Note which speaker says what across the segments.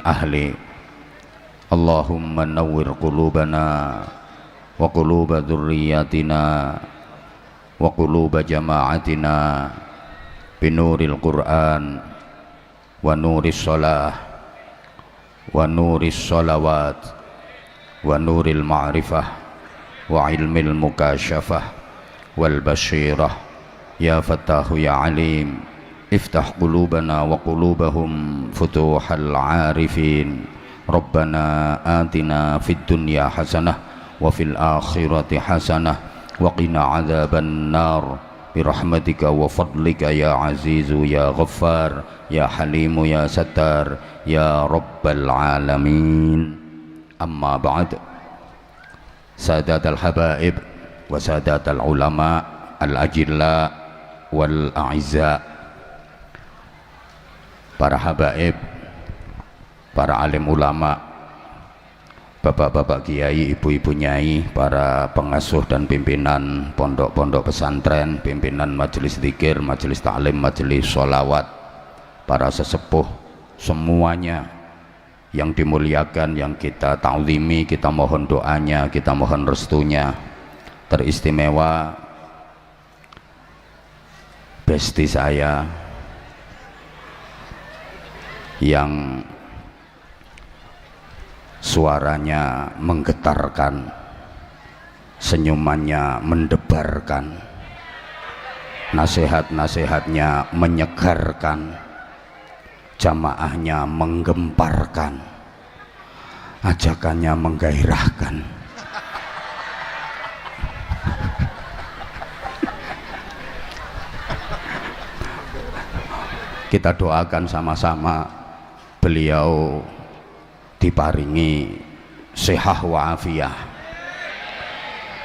Speaker 1: ahli. Allahumma nawwir qulubana wa quluba dzurriyyatina wa quluba jama'atina binuril Qur'an wa nuris shalah wa nuris shalawat wa nuril ma'rifah wa ilmil mukasyafah wal basyirah ya fattahu ya alim. Iftah qulubana wa qulubahum futuhal arifin. Rabbana atina fid dunya hasanah wa fil akhirati hasanah wa qina adzaban nar birahmatika wa fadlika ya azizu ya ghaffar ya halimu ya sattar ya rabbal alamin. Amma ba'd. Sadatal habaib wa sadatal ulama al ajilla wal a'izza, para habaib, para alim ulama, bapak-bapak kiai, ibu-ibu nyai, para pengasuh dan pimpinan pondok-pondok pesantren, pimpinan majelis zikir, majelis ta'lim, majelis sholawat, para sesepuh semuanya yang dimuliakan, yang kita ta'zimi, kita mohon doanya, kita mohon restunya. Teristimewa besti saya yang suaranya menggetarkan, senyumannya mendebarkan, nasihat-nasihatnya menyegarkan, jamaahnya menggemparkan, ajakannya menggairahkan. Kita doakan sama-sama beliau diparingi sehat wa afiah,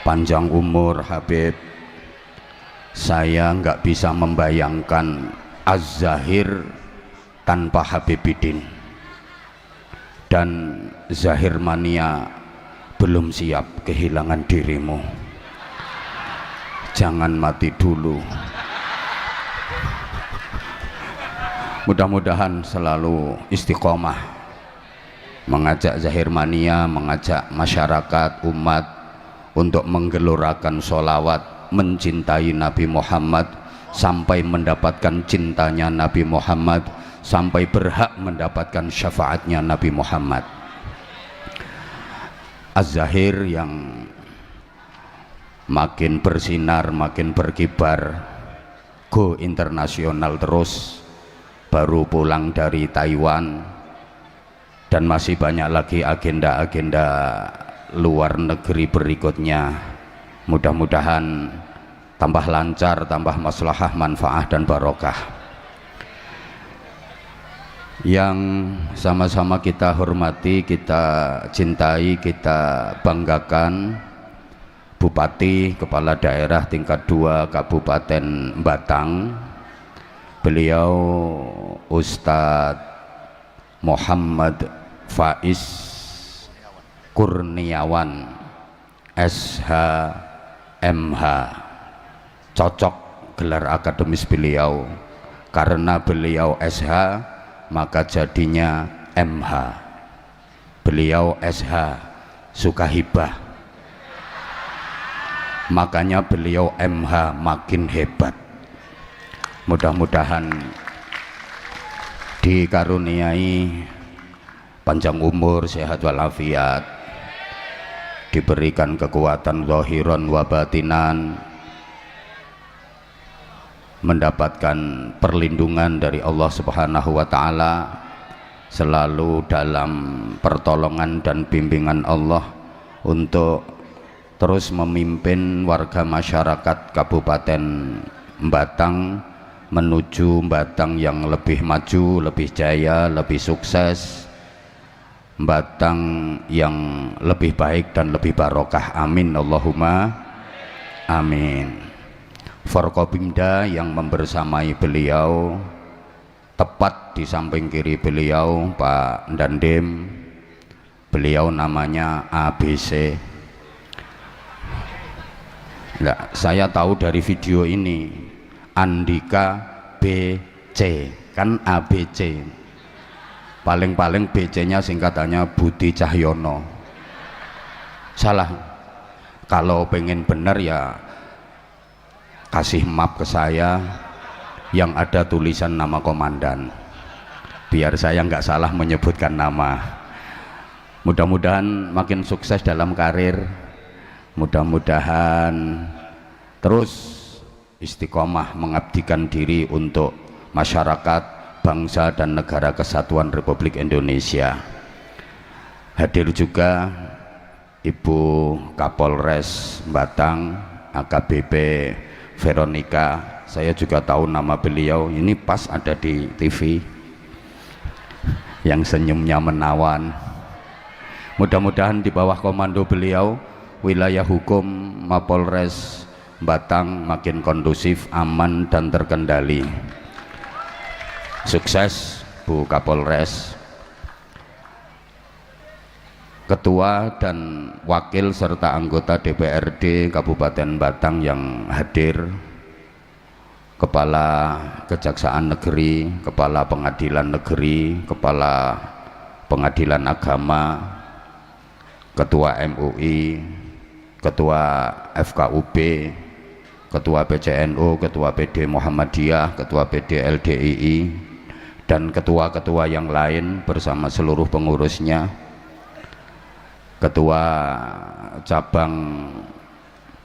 Speaker 1: panjang umur. Habib, saya nggak bisa membayangkan Az-Zahir tanpa Habibidin, dan Zahir Mania belum siap kehilangan dirimu. Jangan mati dulu. Mudah-mudahan selalu istiqomah mengajak Zahir Mania, mengajak masyarakat umat untuk menggelorakan sholawat, mencintai Nabi Muhammad sampai mendapatkan cintanya Nabi Muhammad, sampai berhak mendapatkan syafaatnya Nabi Muhammad. Az-Zahir yang makin bersinar, makin berkibar, go internasional terus, baru pulang dari Taiwan, dan masih banyak lagi agenda-agenda luar negeri berikutnya. Mudah-mudahan tambah lancar, tambah maslahah, manfaah dan barokah. Yang sama-sama kita hormati, kita cintai, kita banggakan, Bupati Kepala Daerah tingkat 2 Kabupaten Batang, beliau Ustadz Muhammad Faiz Kurniawan SH MH. Cocok gelar akademis beliau, karena beliau SH maka jadinya MH. Beliau SH suka hibah, makanya beliau MH makin hebat. Mudah-mudahan dikaruniai panjang umur, sehat walafiat, diberikan kekuatan zahiran wa batinan, mendapatkan perlindungan dari Allah Subhanahu wa taala, selalu dalam pertolongan dan bimbingan Allah untuk terus memimpin warga masyarakat Kabupaten Batang menuju Batang yang lebih maju, lebih jaya, lebih sukses, Batang yang lebih baik dan lebih barokah. Amin Allahumma amin. Forkopimda yang membersamai beliau, tepat di samping kiri beliau Pak Dandim, beliau namanya ABC. Nah, saya tahu dari video ini Andika BC, kan ABC. paling-paling BC-nya singkatannya Budi Cahyono. Salah. Kalau pengen bener ya kasih map ke saya yang ada tulisan nama komandan, biar saya nggak salah menyebutkan nama. Mudah-mudahan makin sukses dalam karir, mudah-mudahan terus istiqomah mengabdikan diri untuk masyarakat, bangsa dan negara kesatuan Republik Indonesia. Hadir juga Ibu Kapolres Batang AKBP Veronica. Saya juga tahu nama beliau, ini pas ada di TV yang senyumnya menawan. Mudah-mudahan di bawah komando beliau wilayah hukum Mapolres Batang makin kondusif, aman dan terkendali. Sukses Bu Kapolres. Ketua dan wakil serta anggota DPRD Kabupaten Batang yang hadir, Kepala Kejaksaan Negeri, Kepala Pengadilan Negeri, Kepala Pengadilan Agama, Ketua MUI, Ketua FKUB, Ketua PCNU, Ketua PD Muhammadiyah, Ketua PD LDII, dan ketua-ketua yang lain bersama seluruh pengurusnya, Ketua Cabang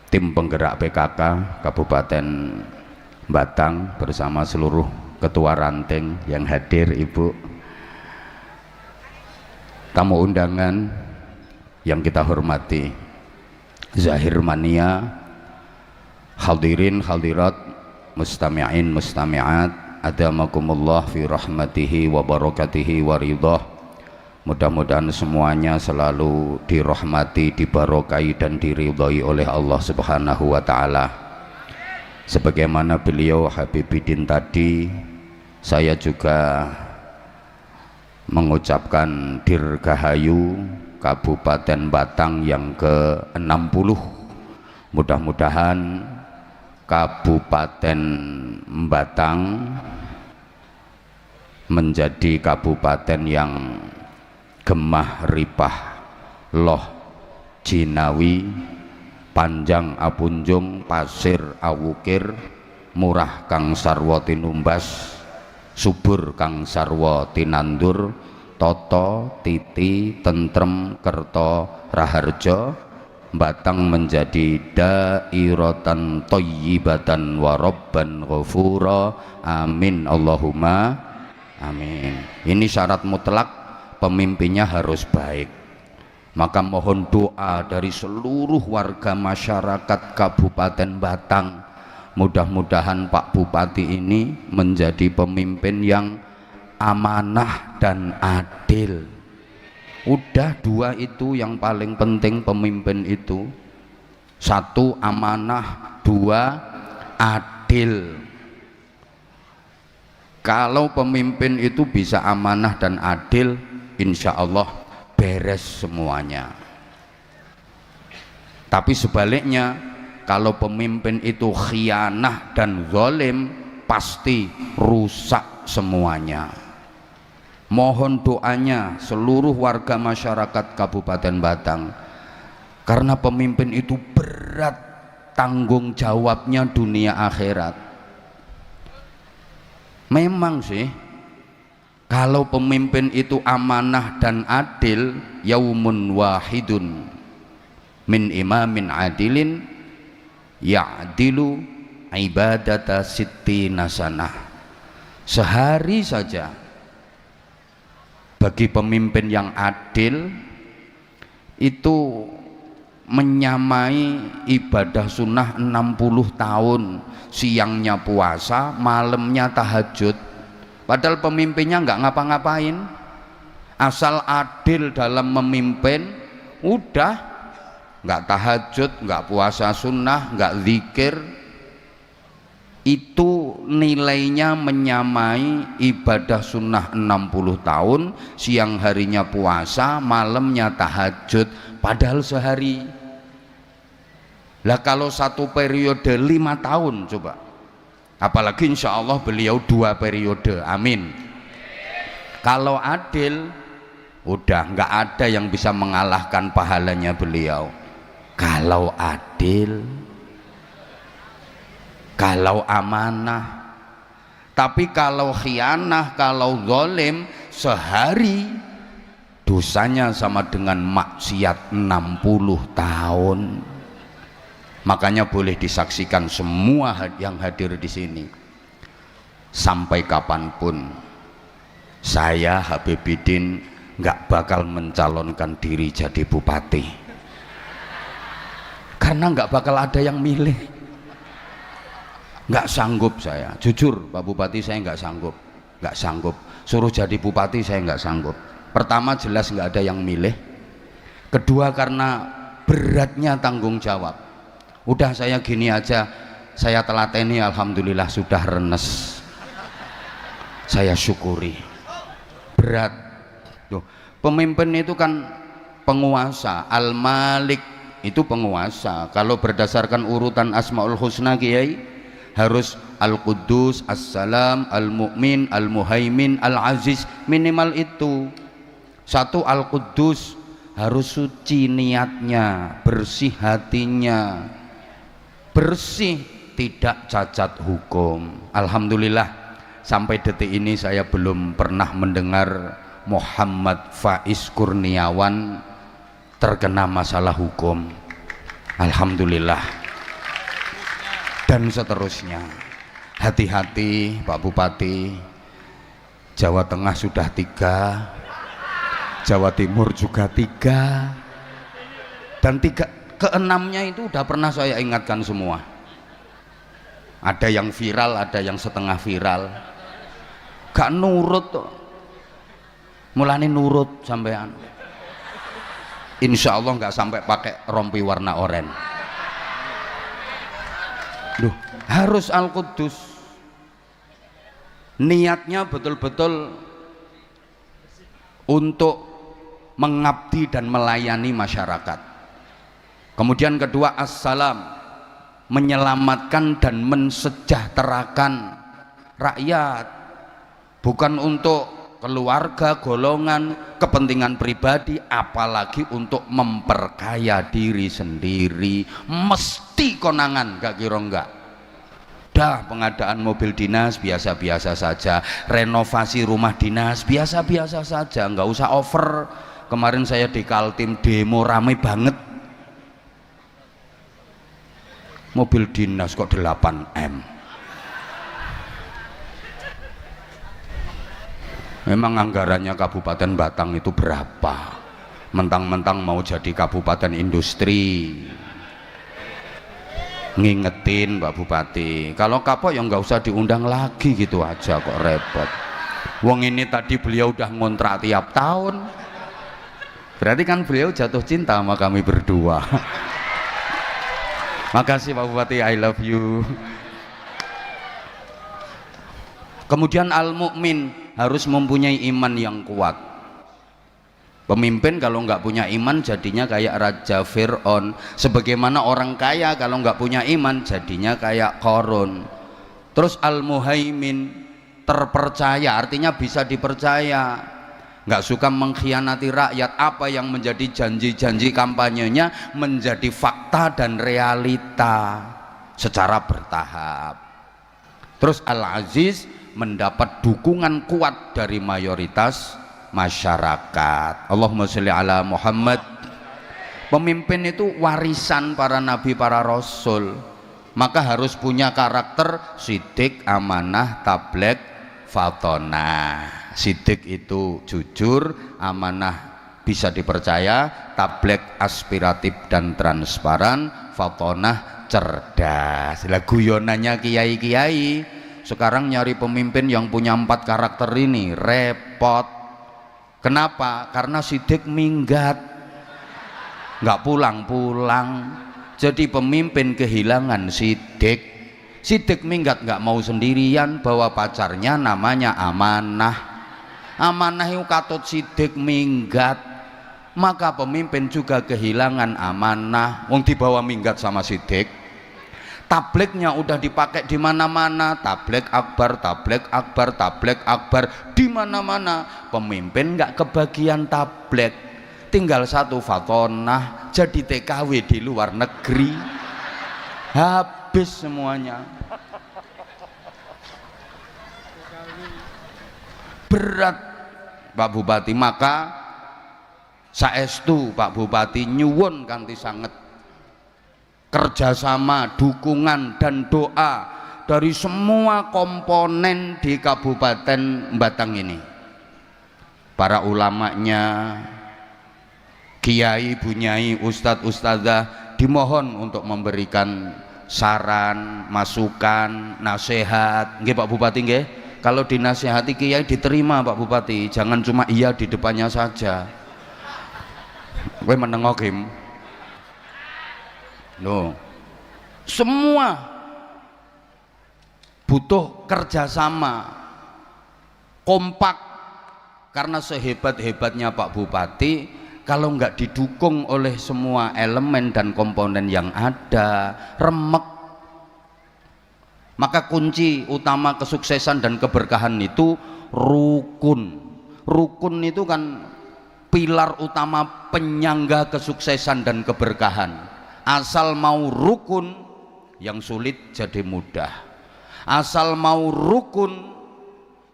Speaker 1: Tim Penggerak PKK Kabupaten Batang bersama seluruh ketua ranting yang hadir, Ibu, tamu undangan yang kita hormati, Zahir Mania, hadirin hadirat, mustami'in mustami'at, adamakumullah fi rahmatihi wa barakatihi wa ridhah. Mudah-mudahan semuanya selalu dirahmati, dibarokai dan diridhai oleh Allah Subhanahu wa taala. Sebagaimana beliau Habibidin tadi, saya juga mengucapkan Dirgahayu Kabupaten Batang yang ke-60. Mudah-mudahan Kabupaten Batang menjadi kabupaten yang gemah ripah loh jinawi, panjang apunjung, pasir awukir, murah kang sarwa tinumbas, subur kang sarwa tinandur, toto titi tentrem kerto raharjo. Batang menjadi dairatan thayyibatan wa rabban ghafura. Amin Allahumma amin. Ini syarat mutlak, pemimpinnya harus baik. Maka mohon doa dari seluruh warga masyarakat Kabupaten Batang, mudah-mudahan Pak Bupati ini menjadi pemimpin yang amanah dan adil. Udah dua itu yang paling penting pemimpin itu. Satu amanah, dua adil. Kalau pemimpin itu bisa amanah dan adil, insya Allah beres semuanya. Tapi sebaliknya, kalau pemimpin itu khianah dan zalim, pasti rusak semuanya. Mohon doanya seluruh warga masyarakat Kabupaten Batang, karena pemimpin itu berat tanggung jawabnya dunia akhirat. Memang sih, kalau pemimpin itu amanah dan adil, yaumun wahidun min imamin adilin ya'dilu ibadata sittina sanah. Sehari saja bagi pemimpin yang adil itu menyamai ibadah sunnah 60 tahun, siangnya puasa, malamnya tahajud. Padahal pemimpinnya nggak ngapa-ngapain, asal adil dalam memimpin, udah nggak tahajud, nggak puasa sunnah, nggak zikir, itu nilainya menyamai ibadah sunnah 60 tahun, siang harinya puasa, malamnya tahajud, padahal sehari. Lah kalau satu periode 5 tahun coba, apalagi insya Allah beliau 2 periode, amin. Kalau adil, udah nggak ada yang bisa mengalahkan pahalanya beliau. Kalau adil, kalau amanah. Tapi kalau khianah, kalau zalim, sehari dosanya sama dengan maksiat 60 tahun. Makanya boleh disaksikan semua yang hadir di sini. Sampai kapanpun saya Habibidin nggak bakal mencalonkan diri jadi bupati, karena nggak bakal ada yang milih. Nggak sanggup saya, jujur Pak Bupati, saya nggak sanggup suruh jadi bupati, saya nggak sanggup. Pertama jelas nggak ada yang milih, kedua karena beratnya tanggung jawab. Udah saya gini aja, saya telateni, alhamdulillah sudah renes, saya syukuri. Berat tuh, pemimpin itu kan penguasa, al-malik itu penguasa. Kalau berdasarkan urutan asmaul husna Kiai, harus al-Quddus, as-Salam, al-Mu'min, al-Muhaimin, al-Aziz, minimal itu. Satu, al-Quddus, harus suci niatnya, bersih hatinya, bersih, tidak cacat hukum. Alhamdulillah sampai detik ini saya belum pernah mendengar Muhammad Faiz Kurniawan terkena masalah hukum. Alhamdulillah. Dan seterusnya. Hati-hati Pak Bupati. Jawa Tengah sudah 3, Jawa Timur juga 3, dan 3 keenamnya itu udah pernah saya ingatkan semua. Ada yang viral, ada yang setengah viral, gak nurut tuh. Mulane nurut sampean, insya Allah nggak sampai pakai rompi warna oranye. Duh, harus Al-Quddus, niatnya betul-betul untuk mengabdi dan melayani masyarakat. Kemudian kedua, as-salam, menyelamatkan dan mensejahterakan rakyat, bukan untuk keluarga, golongan, kepentingan pribadi, apalagi untuk memperkaya diri sendiri. Mesti konangan, gak kira enggak. Dah, pengadaan mobil dinas biasa-biasa saja, renovasi rumah dinas biasa-biasa saja, nggak usah over. Kemarin saya di Kaltim demo ramai banget, mobil dinas kok 8M. Memang anggarannya Kabupaten Batang itu berapa? Mentang-mentang mau jadi kabupaten industri. Ngingetin Pak Bupati, kalau kapok ya nggak usah diundang lagi, gitu aja kok repot. Wong ini tadi beliau udah ngontrak tiap tahun, berarti kan beliau jatuh cinta sama kami berdua. Makasih Pak Bupati, I love you. Kemudian al-mu'min, harus mempunyai iman yang kuat. Pemimpin kalau nggak punya iman jadinya kayak Raja Fir'aun. Sebagaimana orang kaya kalau nggak punya iman jadinya kayak Qarun. Terus al-muhaimin, terpercaya, artinya bisa dipercaya, nggak suka mengkhianati rakyat. Apa yang menjadi janji-janji kampanyenya menjadi fakta dan realita secara bertahap. Terus al-aziz, mendapat dukungan kuat dari mayoritas masyarakat. Allahumma sholli ala Muhammad. Pemimpin itu warisan para nabi, para rasul, maka harus punya karakter sidik, amanah, tabligh, fatonah. Sidik itu jujur, amanah bisa dipercaya, tabligh aspiratif dan transparan, fatonah cerdas. Lah guyonannya kiai-kiai sekarang nyari pemimpin yang punya 4 karakter ini repot. Kenapa? Karena sidik minggat, nggak pulang-pulang. Jadi pemimpin kehilangan sidik. Sidik minggat, nggak mau sendirian, bawa pacarnya namanya amanah. Amanah itu katut sidik minggat, maka pemimpin juga kehilangan amanah. Wong dibawa minggat sama sidik. Tablignya udah dipakai di mana-mana, tabligh akbar, tabligh akbar, tabligh akbar di mana-mana. Pemimpin nggak kebagian tabligh, tinggal satu fatonah jadi TKW di luar negeri, habis semuanya. Berat Pak Bupati, maka saestu Pak Bupati nyuwun kanthi sanget kerjasama, dukungan dan doa dari semua komponen di Kabupaten Batang ini, para ulamanya, kiai, bunyai, ustadz, ustadzah, dimohon untuk memberikan saran, masukan, nasihat. Nggih Pak Bupati nggih, kalau dinasihati kiai diterima Pak Bupati, jangan cuma iya di depannya saja. Kowe menengo Kim. Loh, semua butuh kerjasama, kompak, karena sehebat-hebatnya Pak Bupati, kalau nggak didukung oleh semua elemen dan komponen yang ada, remek. Maka kunci utama kesuksesan dan keberkahan itu rukun. Rukun itu kan pilar utama penyangga kesuksesan dan keberkahan. Asal mau rukun, yang sulit jadi mudah. Asal mau rukun,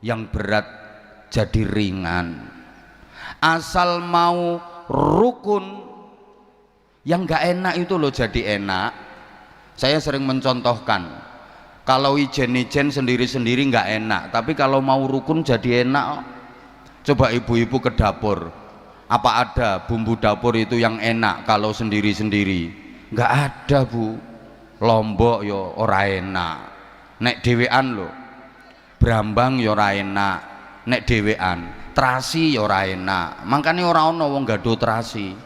Speaker 1: yang berat jadi ringan. Asal mau rukun, yang gak enak itu loh jadi enak. Saya sering mencontohkan, kalau ijen-ijen sendiri-sendiri gak enak, tapi kalau mau rukun jadi enak. Coba ibu-ibu ke dapur, apa ada bumbu dapur itu yang enak kalau sendiri-sendiri? Nggak ada Bu. Lombok yo ora enak, nek dhewean lho. Brambang yo ora enak, nek dhewean. Terasi yo ora enak, makanya ora ana wong gadho terasi.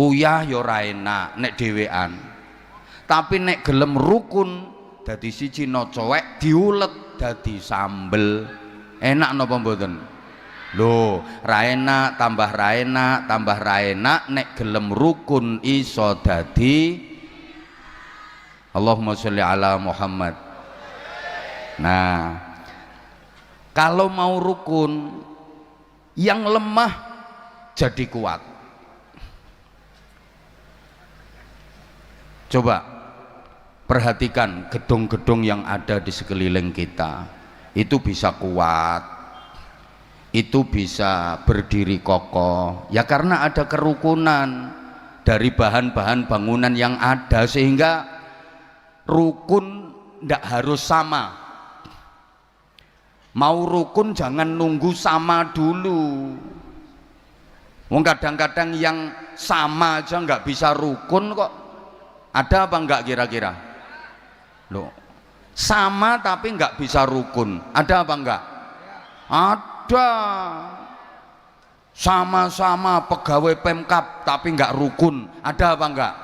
Speaker 1: Uyah yo ora enak nek dhewean. Tapi nek gelem rukun, dadi siji no cowek diulet dadi sambel. Enak napa mboten? Loh, raena tambah raena tambah raena, nek gelem rukun iso dadi. Allahumma sholli ala Muhammad. Nah, kalau mau rukun, yang lemah jadi kuat. Coba perhatikan gedung-gedung yang ada di sekeliling kita, itu bisa kuat, itu bisa berdiri kokoh ya karena ada kerukunan dari bahan-bahan bangunan yang ada, sehingga rukun tidak harus sama. Mau rukun jangan nunggu sama dulu. Wong kadang-kadang yang sama aja nggak bisa rukun kok. Ada apa enggak kira-kira? Loh, sama tapi nggak bisa rukun, ada apa enggak? Ada. Sama-sama pegawai Pemkab tapi nggak rukun, ada apa enggak?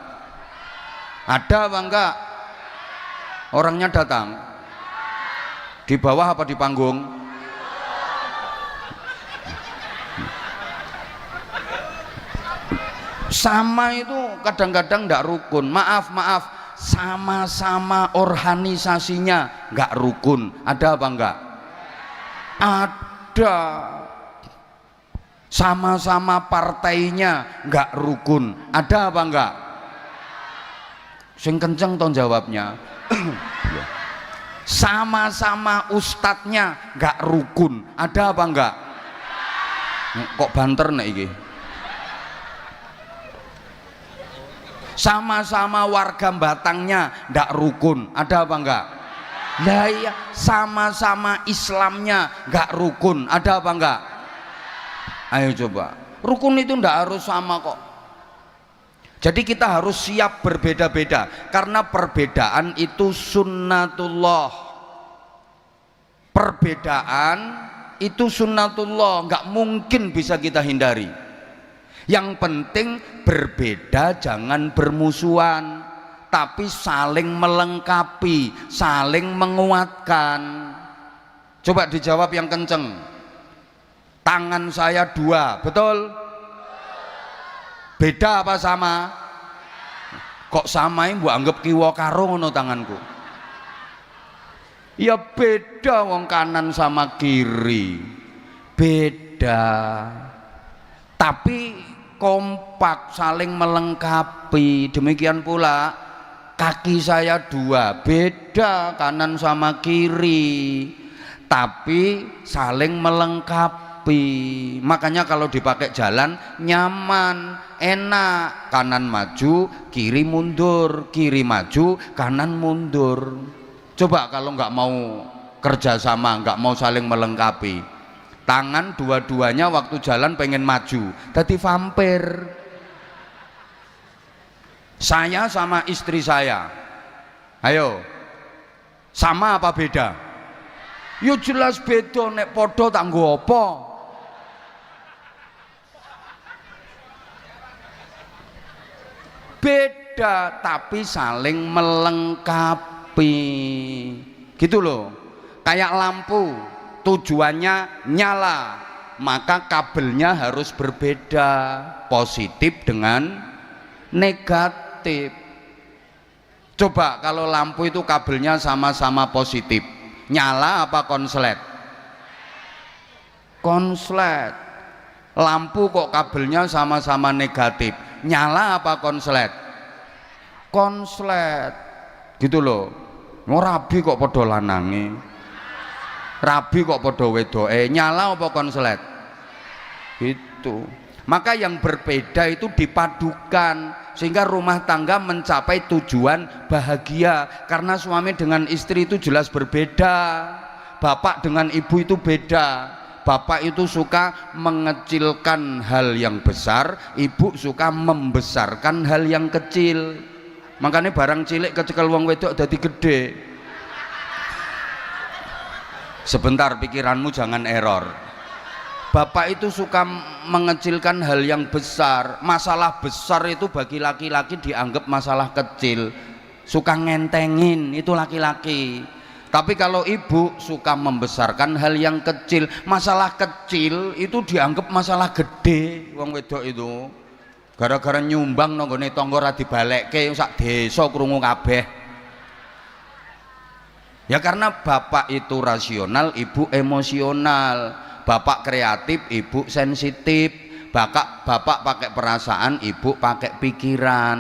Speaker 1: Ada apa enggak? Orangnya datang di bawah apa di panggung? Sama itu kadang-kadang nggak rukun. Maaf, sama-sama organisasinya nggak rukun, ada apa enggak? Ada. Sama-sama partainya nggak rukun, ada apa enggak? Sing kenceng toh jawabnya. Sama-sama ustadznya nggak rukun, ada apa enggak? Kok banter nek iki? Sama-sama warga Batangnya ndak rukun, ada apa enggak? Lah iya, sama-sama Islamnya nggak rukun, ada apa enggak? Ayo coba, rukun itu ndak harus sama kok. Jadi kita harus siap berbeda-beda, karena perbedaan itu sunnatullah. Perbedaan itu sunnatullah, nggak mungkin bisa kita hindari. Yang penting berbeda, jangan bermusuhan, tapi saling melengkapi, saling menguatkan. Coba dijawab yang kenceng. Tangan saya dua, betul? Beda apa sama? Kok samae mbok anggap kiwa karo ngono tanganku. Ya beda wong kanan sama kiri. Beda. Tapi kompak, saling melengkapi. Demikian pula kaki saya dua, beda kanan sama kiri, tapi saling melengkapi. Makanya kalau dipakai jalan nyaman, enak. Kanan maju, kiri mundur, kiri maju, kanan mundur. Coba kalau nggak mau kerjasama, nggak mau saling melengkapi, tangan dua-duanya waktu jalan pengen maju, jadi vampir. Saya sama istri saya, ayo, sama apa beda? Ya jelas beda, nek podo tak nggo apa? Beda tapi saling melengkapi. Gitu loh. Kayak lampu, tujuannya nyala, maka kabelnya harus berbeda, positif dengan negatif. Coba kalau lampu itu kabelnya sama-sama positif, nyala apa konslet? Konslet. Lampu kok kabelnya sama-sama negatif, nyala apa konslet? Konslet. Gitu loh. Rabi kok podo lanange, rabi kok podo wedoke, nyala apa konslet? Itu. Maka yang berbeda itu dipadukan sehingga rumah tangga mencapai tujuan bahagia. Karena suami dengan istri itu jelas berbeda, bapak dengan ibu itu beda. Bapak itu suka mengecilkan hal yang besar, ibu suka membesarkan hal yang kecil. Makanya barang cilik kecekel wong wedok dadi gede. Sebentar, pikiranmu jangan error. Bapak itu suka mengecilkan hal yang besar. Masalah besar itu bagi laki-laki dianggap masalah kecil. Suka ngentengin, itu laki-laki. Tapi kalau ibu suka membesarkan hal yang kecil. Masalah kecil itu dianggap masalah gede wong wedok itu. Gara-gara nyumbang nonggone tangga ora dibalekke sak desa krungu kabeh. Ya karena bapak itu rasional, ibu emosional. Bapak kreatif, ibu sensitif. Bapak pakai perasaan, ibu pakai pikiran.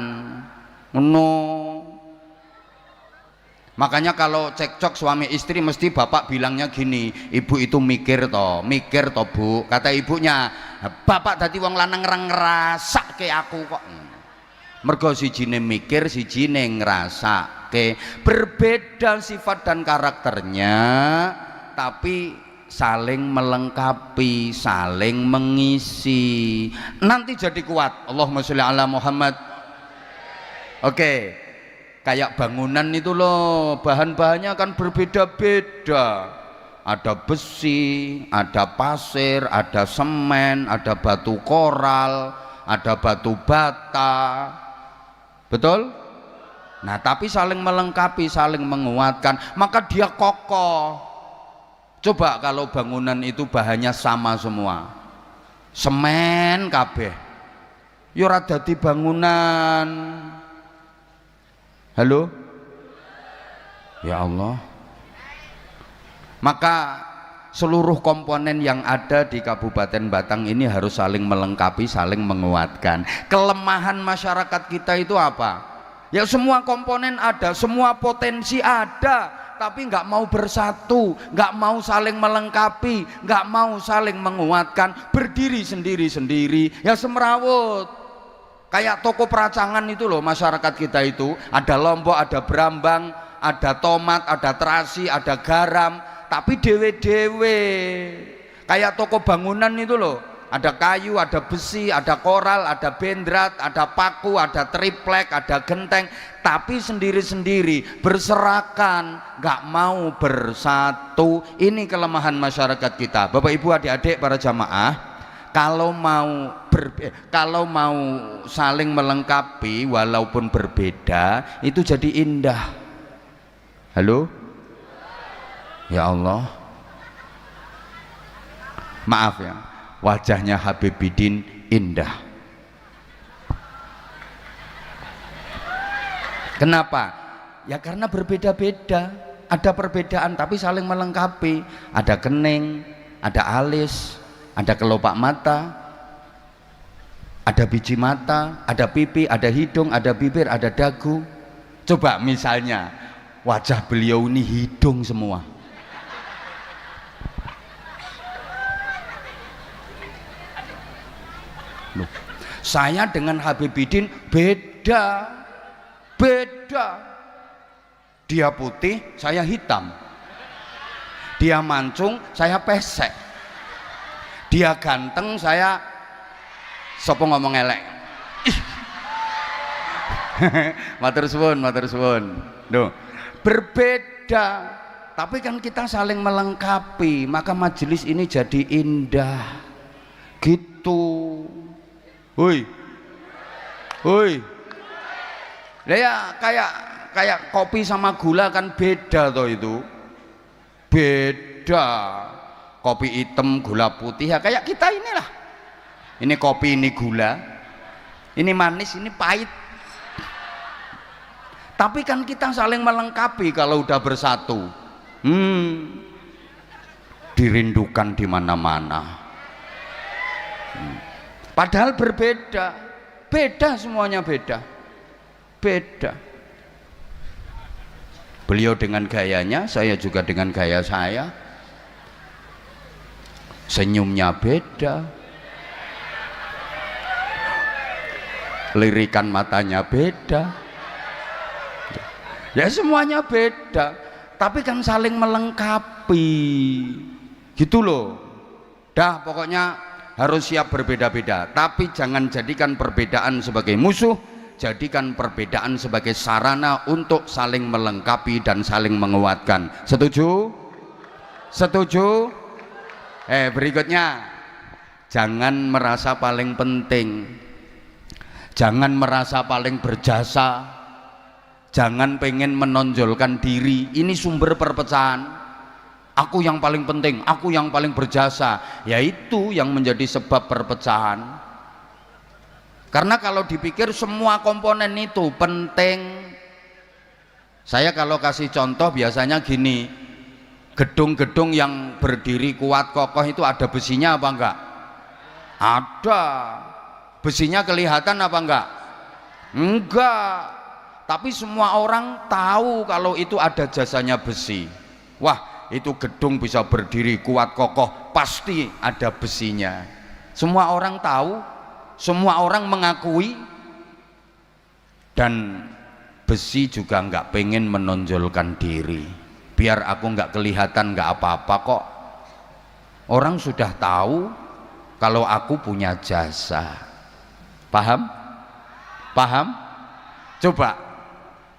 Speaker 1: No. Makanya kalau cekcok suami istri mesti bapak bilangnya gini, ibu itu mikir toh bu. Kata ibunya, bapak dadi wong lanang ngrasake aku kok. Mergo sijine mikir, sijine ngrasake. Berbeda sifat dan karakternya, tapi saling melengkapi, saling mengisi. Nanti jadi kuat. Allahumma sholli ala Muhammad. Oke. Kayak bangunan itu loh, bahan-bahannya kan berbeda-beda. Ada besi, ada pasir, ada semen, ada batu koral, ada batu bata. Betul? Nah, tapi saling melengkapi, saling menguatkan, maka dia kokoh. Coba kalau bangunan itu bahannya sama semua, semen kabeh, ya ora dadi bangunan. Halo? Ya Allah. Maka seluruh komponen yang ada di Kabupaten Batang ini harus saling melengkapi, saling menguatkan. Kelemahan masyarakat kita itu apa? Ya semua komponen ada, semua potensi ada, tapi nggak mau bersatu, nggak mau saling melengkapi, nggak mau saling menguatkan, berdiri sendiri-sendiri, ya semrawut. Kayak toko peracangan itu loh, masyarakat kita itu ada lombok, ada brambang, ada tomat, ada terasi, ada garam, tapi dewe-dewe. Kayak toko bangunan itu loh, ada kayu, ada besi, ada koral, ada bendrat, ada paku, ada triplek, ada genteng, tapi sendiri-sendiri, berserakan, nggak mau bersatu. Ini kelemahan masyarakat kita. Bapak Ibu, adik-adik, para jamaah, kalau mau saling melengkapi walaupun berbeda itu jadi indah. Halo? Ya Allah. Maaf ya, wajahnya Habibidin indah. Kenapa? Ya karena berbeda-beda, ada perbedaan tapi saling melengkapi. Ada kening, ada alis, ada kelopak mata, ada biji mata, ada pipi, ada hidung, ada bibir, ada dagu. Coba misalnya wajah beliau ini hidung semua. Loh, saya dengan Habibidin beda. Dia putih, saya hitam. Dia mancung, saya pesek. Dia ganteng, saya sopo ngomong elek. Matur suwun. Loh, berbeda, tapi kan kita saling melengkapi, maka majelis ini jadi indah. Gitu. Hoi. Lah ya kayak kopi sama gula kan beda toh itu. Beda. Kopi hitam, gula putih ya kayak kita inilah. Ini kopi, ini gula. Ini manis, ini pahit. Tapi kan kita saling melengkapi kalau udah bersatu. Dirindukan di mana-mana. Padahal berbeda. Beda semuanya beda. Beliau dengan gayanya, saya juga dengan gaya saya. Senyumnya beda, lirikan matanya beda, ya semuanya beda, tapi kan saling melengkapi gitu loh. Dah pokoknya harus siap berbeda-beda, tapi jangan jadikan perbedaan sebagai musuh, jadikan perbedaan sebagai sarana untuk saling melengkapi dan saling menguatkan. Setuju? Berikutnya, jangan merasa paling penting, jangan merasa paling berjasa, jangan pengen menonjolkan diri. Ini sumber perpecahan. Aku yang paling penting, aku yang paling berjasa, yaitu yang menjadi sebab perpecahan. Karena kalau dipikir semua komponen itu penting. Saya kalau kasih contoh biasanya gini, gedung-gedung yang berdiri kuat kokoh itu ada besinya apa enggak? Ada. Besinya kelihatan apa enggak? Enggak. Tapi semua orang tahu kalau itu ada jasanya besi. Wah, itu gedung bisa berdiri kuat kokoh pasti ada besinya. Semua orang tahu, semua orang mengakui, dan besi juga nggak pengen menonjolkan diri. Biar aku nggak kelihatan nggak apa-apa kok. Orang sudah tahu kalau aku punya jasa. Paham? Coba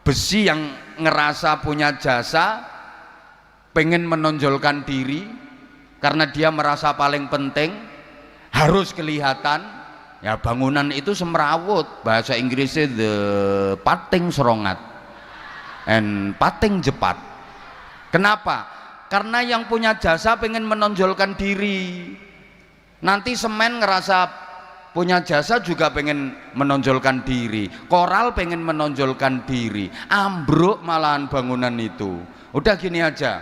Speaker 1: besi yang ngerasa punya jasa pengen menonjolkan diri karena dia merasa paling penting, harus kelihatan. Ya bangunan itu semrawut, bahasa Inggrisnya the pating serongat and pating jepat. Kenapa? Karena yang punya jasa pengen menonjolkan diri. Nanti semen ngerasa punya jasa juga pengen menonjolkan diri. Koral pengen menonjolkan diri. Ambruk malahan bangunan itu. Udah gini aja,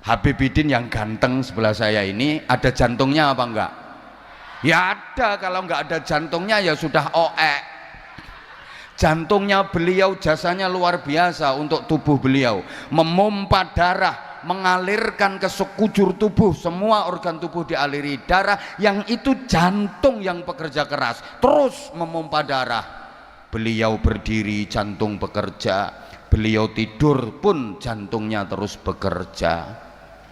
Speaker 1: Habibidin yang ganteng sebelah saya ini ada jantungnya apa enggak? Ya ada, kalau nggak ada jantungnya ya sudah oek. Jantungnya beliau jasanya luar biasa untuk tubuh beliau, memompa darah, mengalirkan ke sekujur tubuh, semua organ tubuh dialiri darah, yang itu jantung yang bekerja keras, terus memompa darah. Beliau berdiri, jantung bekerja, beliau tidur pun jantungnya terus bekerja.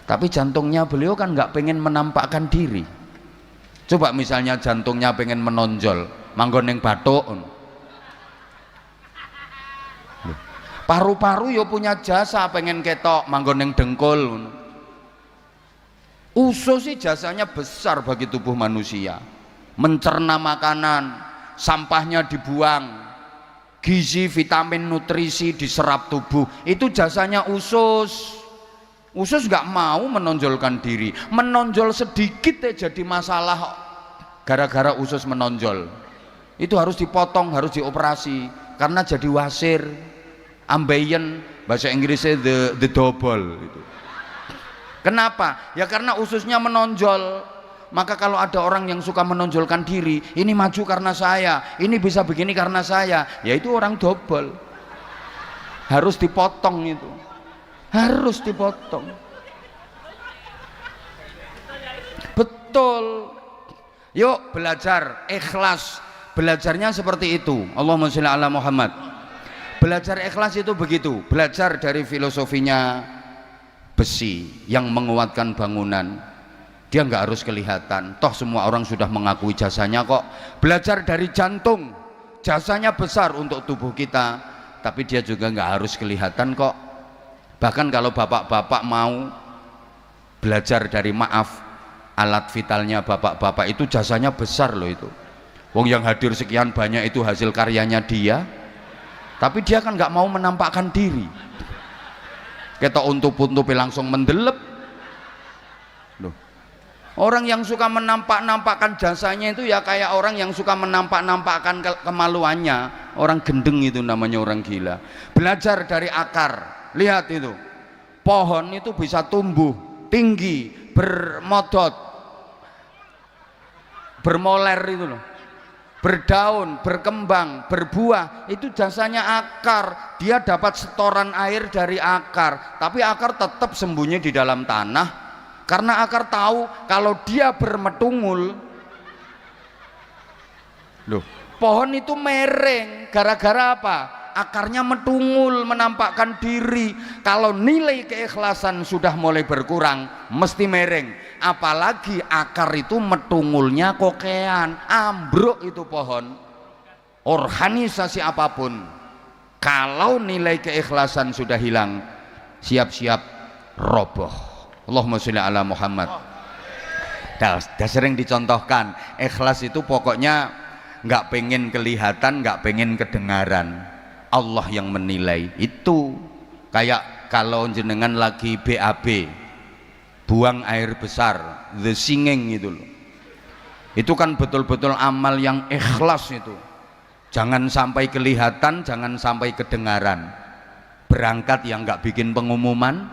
Speaker 1: Tapi jantungnya beliau kan nggak pengen menampakkan diri. Coba misalnya jantungnya pengen menonjol, manggon ning bathuk. Paru-paru yo punya jasa pengen ketok, manggon ning dengkul. Usus sih jasanya besar bagi tubuh manusia. Mencerna makanan, sampahnya dibuang, gizi, vitamin, nutrisi diserap tubuh. Itu jasanya usus. Usus nggak mau menonjolkan diri, menonjol sedikit jadi masalah gara-gara usus menonjol. Itu harus dipotong, harus dioperasi karena jadi wasir. ambeien, bahasa Inggrisnya the double gitu. Kenapa? Ya karena ususnya menonjol. Maka kalau ada orang yang suka menonjolkan diri, ini maju karena saya, ini bisa begini karena saya, ya itu orang double. Harus dipotong itu, harus dipotong. Betul. Yuk belajar ikhlas. Belajarnya seperti itu. Allahumma sholli ala Muhammad. Belajar ikhlas itu begitu. Belajar dari filosofinya besi yang menguatkan bangunan. Dia nggak harus kelihatan. Toh semua orang sudah mengakui jasanya kok. Belajar dari jantung. Jasanya besar untuk tubuh kita. Tapi dia juga nggak harus kelihatan kok. Bahkan kalau bapak-bapak mau belajar dari maaf, alat vitalnya bapak-bapak itu jasanya besar loh itu. Wong yang hadir sekian banyak itu hasil karyanya dia, tapi dia kan nggak mau menampakkan diri. Kita untup-untupi langsung mendelep loh. Orang yang suka menampak-nampakkan jasanya itu ya kayak orang yang suka menampak-nampakkan kemaluannya. Orang gendeng itu namanya orang gila. Belajar dari akar. Lihat itu, pohon itu bisa tumbuh tinggi, bermodot, bermoler itu loh, berdaun, berkembang, berbuah, itu jasanya akar. Dia dapat setoran air dari akar, tapi akar tetap sembunyi di dalam tanah karena akar tahu kalau dia bermetungul loh, pohon itu mereng gara-gara apa? Akarnya metungul, menampakkan diri. Kalau nilai keikhlasan sudah mulai berkurang, mesti mereng. Apalagi akar itu metungulnya kokean, ambruk itu pohon. Organisasi apapun, kalau nilai keikhlasan sudah hilang, siap-siap roboh. Allahumma sholli ala Muhammad. Dah sering dicontohkan, ikhlas itu pokoknya nggak pengen kelihatan, nggak pengen kedengaran. Allah yang menilai. Itu kayak kalau jenengan lagi BAB, buang air besar, the singing itu loh. Itu kan betul-betul amal yang ikhlas itu. Jangan sampai kelihatan, jangan sampai kedengaran. Berangkat yang nggak bikin pengumuman.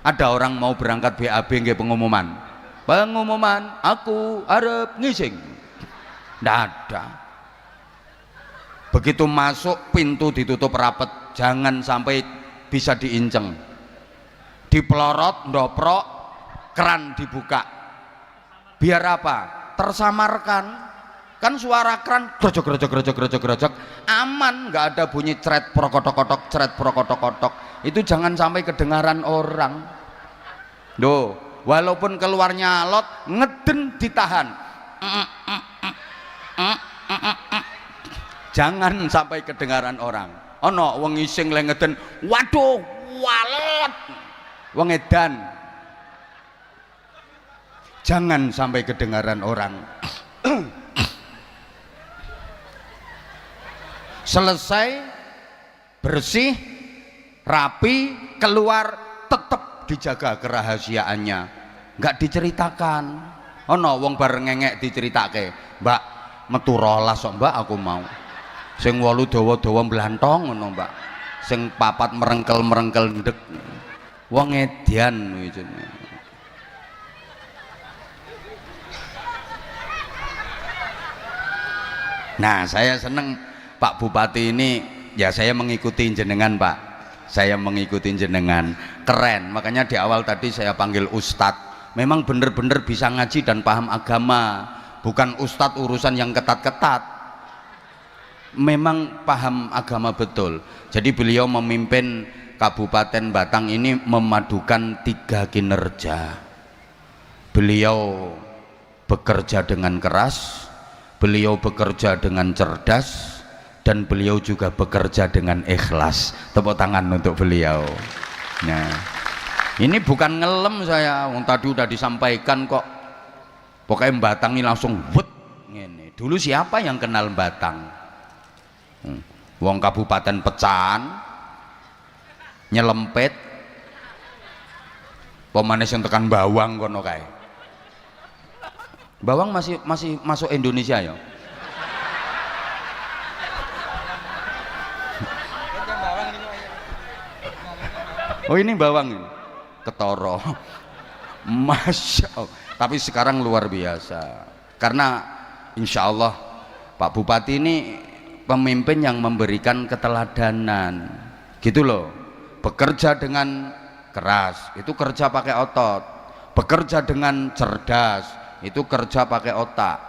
Speaker 1: Ada orang mau berangkat BAB nggak pengumuman. Pengumuman aku arep ngising. Nggak ada. Begitu masuk pintu ditutup rapet, jangan sampai bisa diinceng, dipelorot, ndoprok, keran dibuka. Biar apa? Tersamarkan. Kan suara keran grojok, aman, nggak ada bunyi cret prokotok-kotok, cret prokotok-kotok. Itu jangan sampai kedengaran orang. Duh, walaupun keluarnya alot, ngeden ditahan. Jangan sampai kedengaran orang. Ono wong ising le ngeden, waduh, walot. Wong edan. Jangan sampai kedengaran orang. Selesai, bersih, rapi, keluar, tetap dijaga kerahasiaannya. Enggak diceritakan. Ono wong bareng ngengek diceritake, Mbak, metu rolas kok Mbak aku mau. Sing 8 dawa-dawa mblantong ngono Mbak, sing 4 merengkel-merengkel ndek. Wong edian iki. Nah, saya seneng Pak Bupati ini, ya saya mengikuti jenengan Pak. Saya mengikuti jenengan, keren. Makanya di awal tadi saya panggil Ustadz. Memang bener-bener bisa ngaji dan paham agama. Bukan Ustadz urusan yang ketat-ketat. Memang paham agama betul. Jadi beliau memimpin Kabupaten Batang ini memadukan 3 kinerja. Beliau bekerja dengan keras, beliau bekerja dengan cerdas, dan beliau juga bekerja dengan ikhlas. Tepuk tangan untuk beliau. Nah, ini bukan ngelem saya, wong tadi udah disampaikan kok. Pokoknya Batang ini langsung wut ngene. Dulu siapa yang kenal Batang? Wong Kabupaten Pecahan, nyelempet, pemanis yang tekan Bawang kono kae. Bawang masih masuk Indonesia ya. Oh ini bawang ini ketoro. Masya Allah. Tapi sekarang luar biasa karena insya Allah Pak Bupati ini pemimpin yang memberikan keteladanan gitu loh. Bekerja dengan keras itu kerja pakai otot, bekerja dengan cerdas itu kerja pakai otak,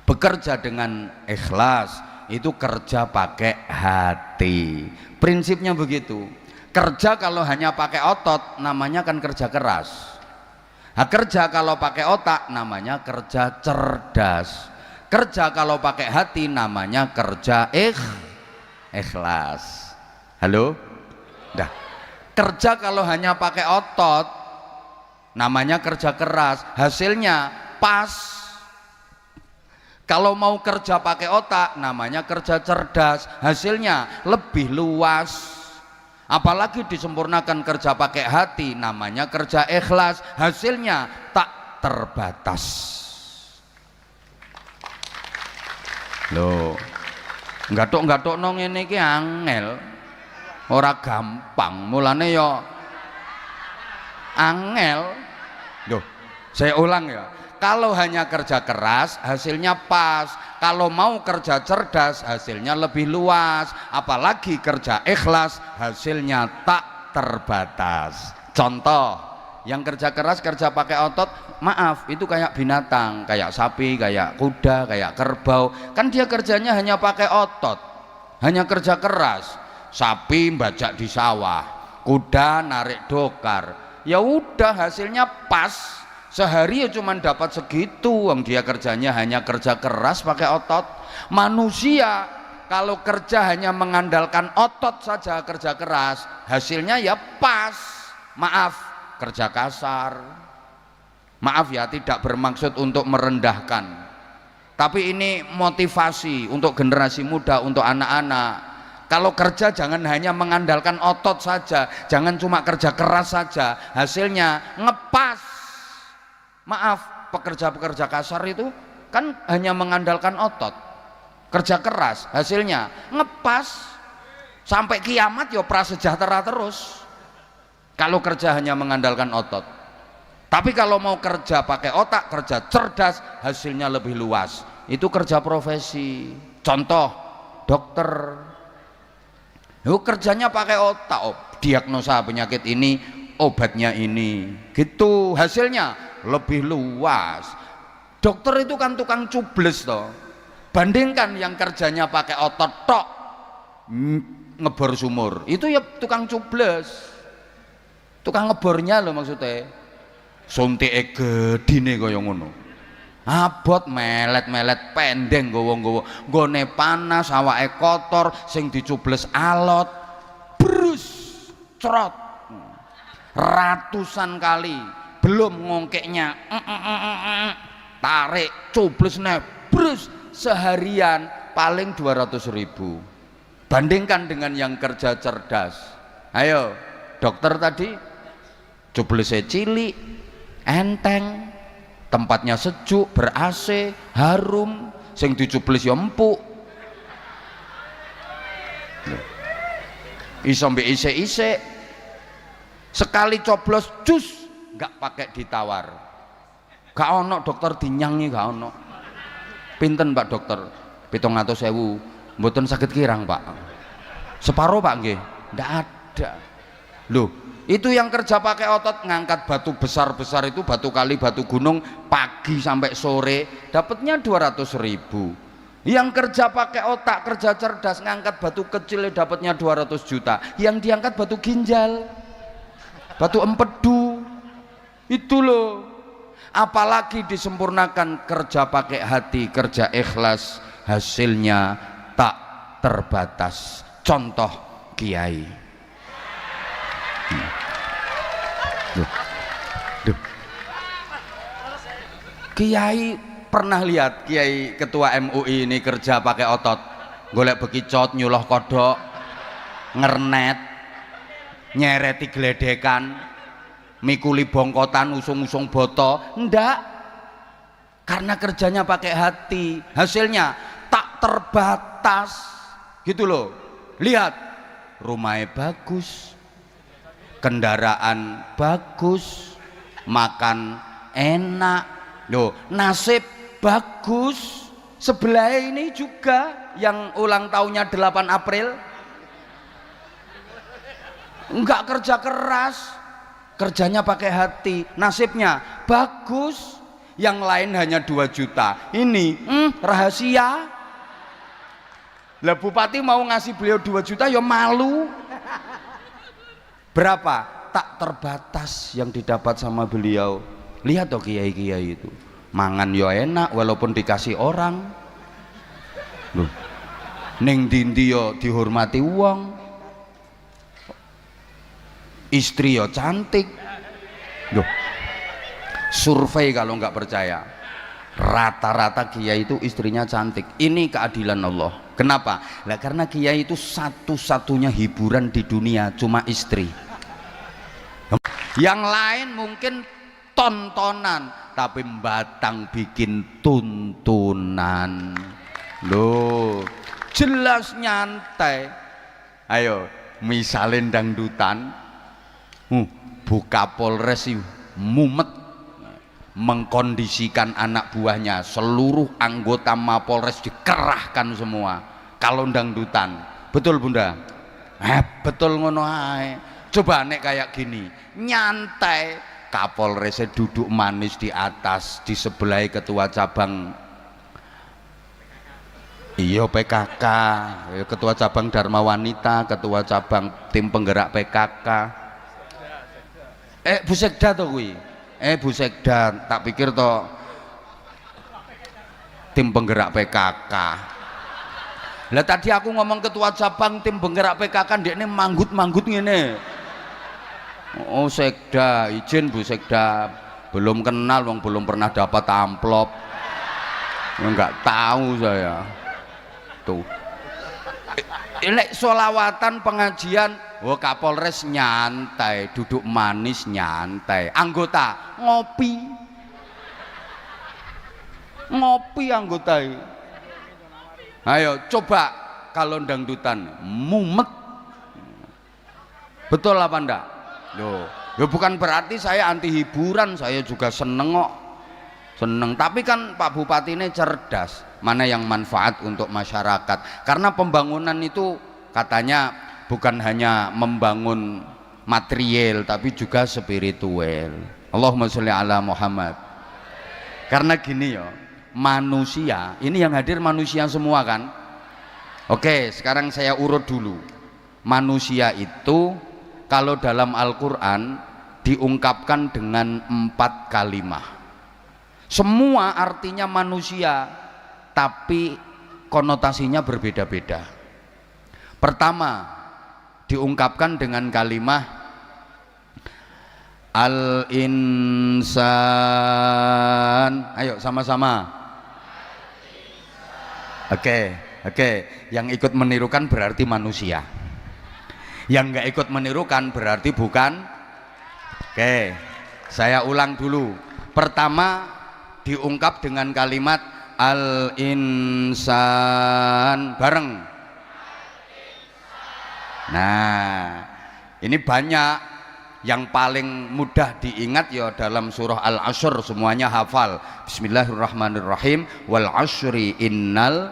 Speaker 1: bekerja dengan ikhlas itu kerja pakai hati. Prinsipnya begitu. Kerja kalau hanya pakai otot namanya kan kerja keras. Nah, kerja kalau pakai otak namanya kerja cerdas. Kerja kalau pakai hati namanya kerja ikhlas. Halo? Dah. Kerja kalau hanya pakai otot namanya kerja keras, hasilnya pas. Kalau mau kerja pakai otak namanya kerja cerdas, hasilnya lebih luas. Apalagi disempurnakan kerja pakai hati namanya kerja ikhlas, hasilnya tak terbatas. Loh, nggathuk-nggathuk nang ngene iki angel. Ora gampang, mulane yo angel. Loh, saya ulang ya. Kalau hanya kerja keras hasilnya pas, kalau mau kerja cerdas hasilnya lebih luas, apalagi kerja ikhlas hasilnya tak terbatas. Contoh, yang kerja keras kerja pakai otot, maaf itu kayak binatang, kayak sapi, kayak kuda, kayak kerbau, kan dia kerjanya hanya pakai otot, hanya kerja keras. Sapi bajak di sawah, kuda narik dokar, ya udah hasilnya pas. Sehari ya cuma dapat segitu, dia kerjanya hanya kerja keras pakai otot. Manusia kalau kerja hanya mengandalkan otot saja, kerja keras, hasilnya ya pas. Maaf, kerja kasar. Maaf ya, tidak bermaksud untuk merendahkan, tapi ini motivasi untuk generasi muda, untuk anak-anak. Kalau kerja jangan hanya mengandalkan otot saja, jangan cuma kerja keras saja, hasilnya ngepas. Maaf, pekerja-pekerja kasar itu kan hanya mengandalkan otot, kerja keras, hasilnya ngepas sampai kiamat ya prasejahtera terus. Kalau kerja hanya mengandalkan otot. Tapi kalau mau kerja pakai otak, kerja cerdas, hasilnya lebih luas. Itu kerja profesi. Contoh, dokter. Yo kerjanya pakai otak, diagnosa penyakit ini, obatnya ini, gitu, hasilnya lebih luas. Dokter itu kan tukang cubles toh. Bandingkan yang kerjanya pakai otot tok, ngebor sumur, itu ya tukang cubles, tukang ngebornya loh maksudnya. Suntike gedine kaya ngono, abot melet-melet pendeng gowo-gowo, nggone panas, awake kotor, sing dicubles alot, brus, cerot, ratusan kali, belum ngongkeknya, tarik, cubles brus, seharian paling 200.000. Bandingkan dengan yang kerja cerdas. Ayo, dokter tadi cublesnya cilik, enteng, tempatnya sejuk, ber AC, harum, sing dicubles ya empuk, iso mbek isik-isik, sekali coblos jus nggak pakai ditawar, gak ono dokter dinyangi, gak ono. Pinten Pak dokter? 700.000, mboten sakit kirang Pak, separuh Pak nggih, ndak ada. Loh, itu yang kerja pakai otot, ngangkat batu besar-besar itu, batu kali, batu gunung, pagi sampai sore dapatnya 200.000. Yang kerja pakai otak, kerja cerdas, ngangkat batu kecil dapatnya 200 juta. Yang diangkat batu ginjal, batu empedu, itu loh. Apalagi disempurnakan kerja pakai hati, kerja ikhlas, hasilnya tak terbatas. Contoh kiai. Kiai, pernah lihat kiai ketua MUI ini kerja pakai otot, golek bekicot, nyuloh kodok, ngernet, nyereti gledekan, mikuli bongkotan, usung-usung boto? Ndak, karena kerjanya pakai hati, hasilnya tak terbatas, gitu loh. Lihat, rumahnya bagus, kendaraan bagus, makan enak, loh nasib bagus. Sebelah ini juga yang ulang tahunnya 8 April enggak kerja keras, kerjanya pakai hati, nasibnya bagus. Yang lain hanya 2 juta, ini rahasia. Lah bupati mau ngasih beliau 2 juta ya malu. Berapa? Tak terbatas yang didapat sama beliau. Lihat toh kiai-kiai itu mangan yo enak walaupun dikasih orang. Loh, ning dindi yo dihormati wong, istri yo cantik. Loh, survei kalau nggak percaya, rata-rata kiai itu istrinya cantik. Ini keadilan Allah. Kenapa? Lah karena kiai itu satu-satunya hiburan di dunia cuma istri. Yang lain mungkin tontonan, tapi batang bikin tuntunan. Loh, jelas nyantai. Ayo, misalin dangdutan, buka Polres mumet mengkondisikan anak buahnya, seluruh anggota Mapolres dikerahkan semua kalau dangdutan. Betul Bunda? Betul ngono ae. Coba nek kayak gini, nyantai, Kapolresnya duduk manis di atas, di sebelah ketua cabang iya PKK, ketua cabang Dharma Wanita, ketua cabang tim penggerak PKK. Bu Sekda toh kuwi. Bu Sekda, tak pikir toh tim penggerak PKK. Lah tadi aku ngomong ketua cabang tim penggerak PKK, ndekne manggut-manggut ngene. Oh Sekda, izin Bu Sekda, belum kenal wong, belum pernah dapat amplop. Enggak tahu saya. Tuh. Lek solawatan pengajian, Kapolres nyantai, duduk manis nyantai. Anggota ngopi anggota. Ayo coba kalau dangdutan mumet. Betul apa enggak? Loh, ya bukan berarti saya anti hiburan, saya juga seneng kok. Seneng, tapi kan Pak Bupati ini cerdas, mana yang manfaat untuk masyarakat. Karena pembangunan itu katanya bukan hanya membangun material, tapi juga spiritual. Allahumma sholli ala Muhammad. Karena gini ya, manusia, ini yang hadir manusia semua kan. Oke, sekarang saya urut dulu. Manusia itu kalau dalam Al-Quran diungkapkan dengan 4 kalimat. Semua artinya manusia, tapi konotasinya berbeda-beda. Pertama diungkapkan dengan kalimat al-insan. Ayo sama-sama. Oke, yang ikut menirukan berarti manusia, yang nggak ikut menirukan berarti bukan. Oke, saya ulang dulu. Pertama diungkap dengan kalimat al-insan, bareng. Nah, ini banyak. Yang paling mudah diingat ya dalam surah Al-Ashr, semuanya hafal. Bismillahirrahmanirrahim. Wal asri innal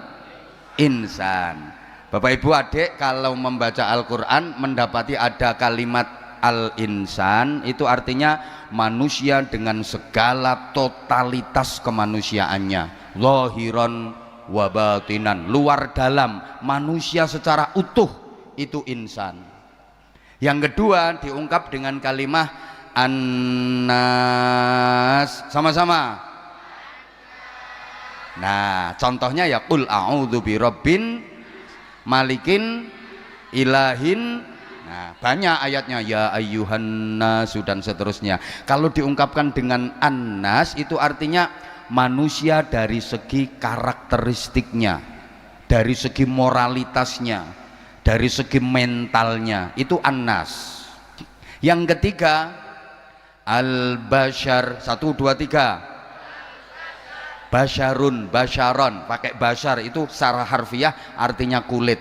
Speaker 1: insan. Bapak Ibu adik kalau membaca Al-Quran mendapati ada kalimat al-insan, itu artinya manusia dengan segala totalitas kemanusiaannya, zahiran wa batinan, luar dalam, manusia secara utuh, itu insan. Yang kedua diungkap dengan kalimat an-nas, sama-sama. Nah contohnya ya qul a'udzu birabbin malikin ilahin. Nah banyak ayatnya, ya ayyuhan nasu dan seterusnya. Kalau diungkapkan dengan an-nas itu artinya manusia dari segi karakteristiknya, dari segi moralitasnya, dari segi mentalnya, itu an-nas. Yang ketiga al-bashar, 1, 2, 3. Basyarun, basyaron, pakai basyar itu secara harfiah artinya kulit.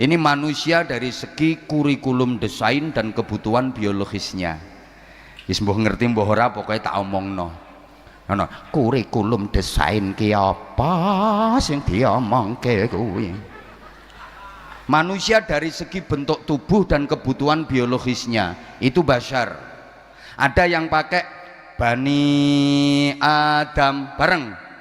Speaker 1: Ini manusia dari segi kurikulum desain dan kebutuhan biologisnya. Wis mbuh ngerti mbuh ora pokoke tak omongno. Ana kurikulum desain ki apa sing diomongke kuwi. Manusia dari segi bentuk tubuh dan kebutuhan biologisnya itu basyar. Ada yang pakai Bani Adam bareng.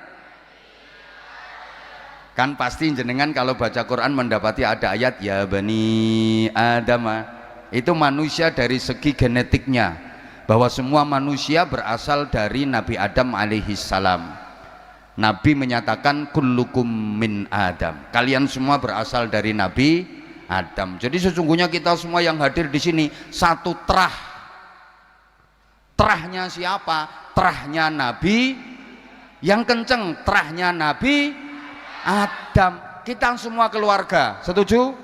Speaker 1: Kan pasti jenengan kalau baca Quran mendapati ada ayat ya Bani Adam. Itu manusia dari segi genetiknya, bahwa semua manusia berasal dari Nabi Adam alaihi salam. Nabi menyatakan kullukum min Adam, kalian semua berasal dari Nabi Adam. Jadi sesungguhnya kita semua yang hadir di sini satu terah. Terahnya siapa? Terahnya Nabi yang kenceng, terahnya Nabi Adam. Kita semua keluarga, setuju?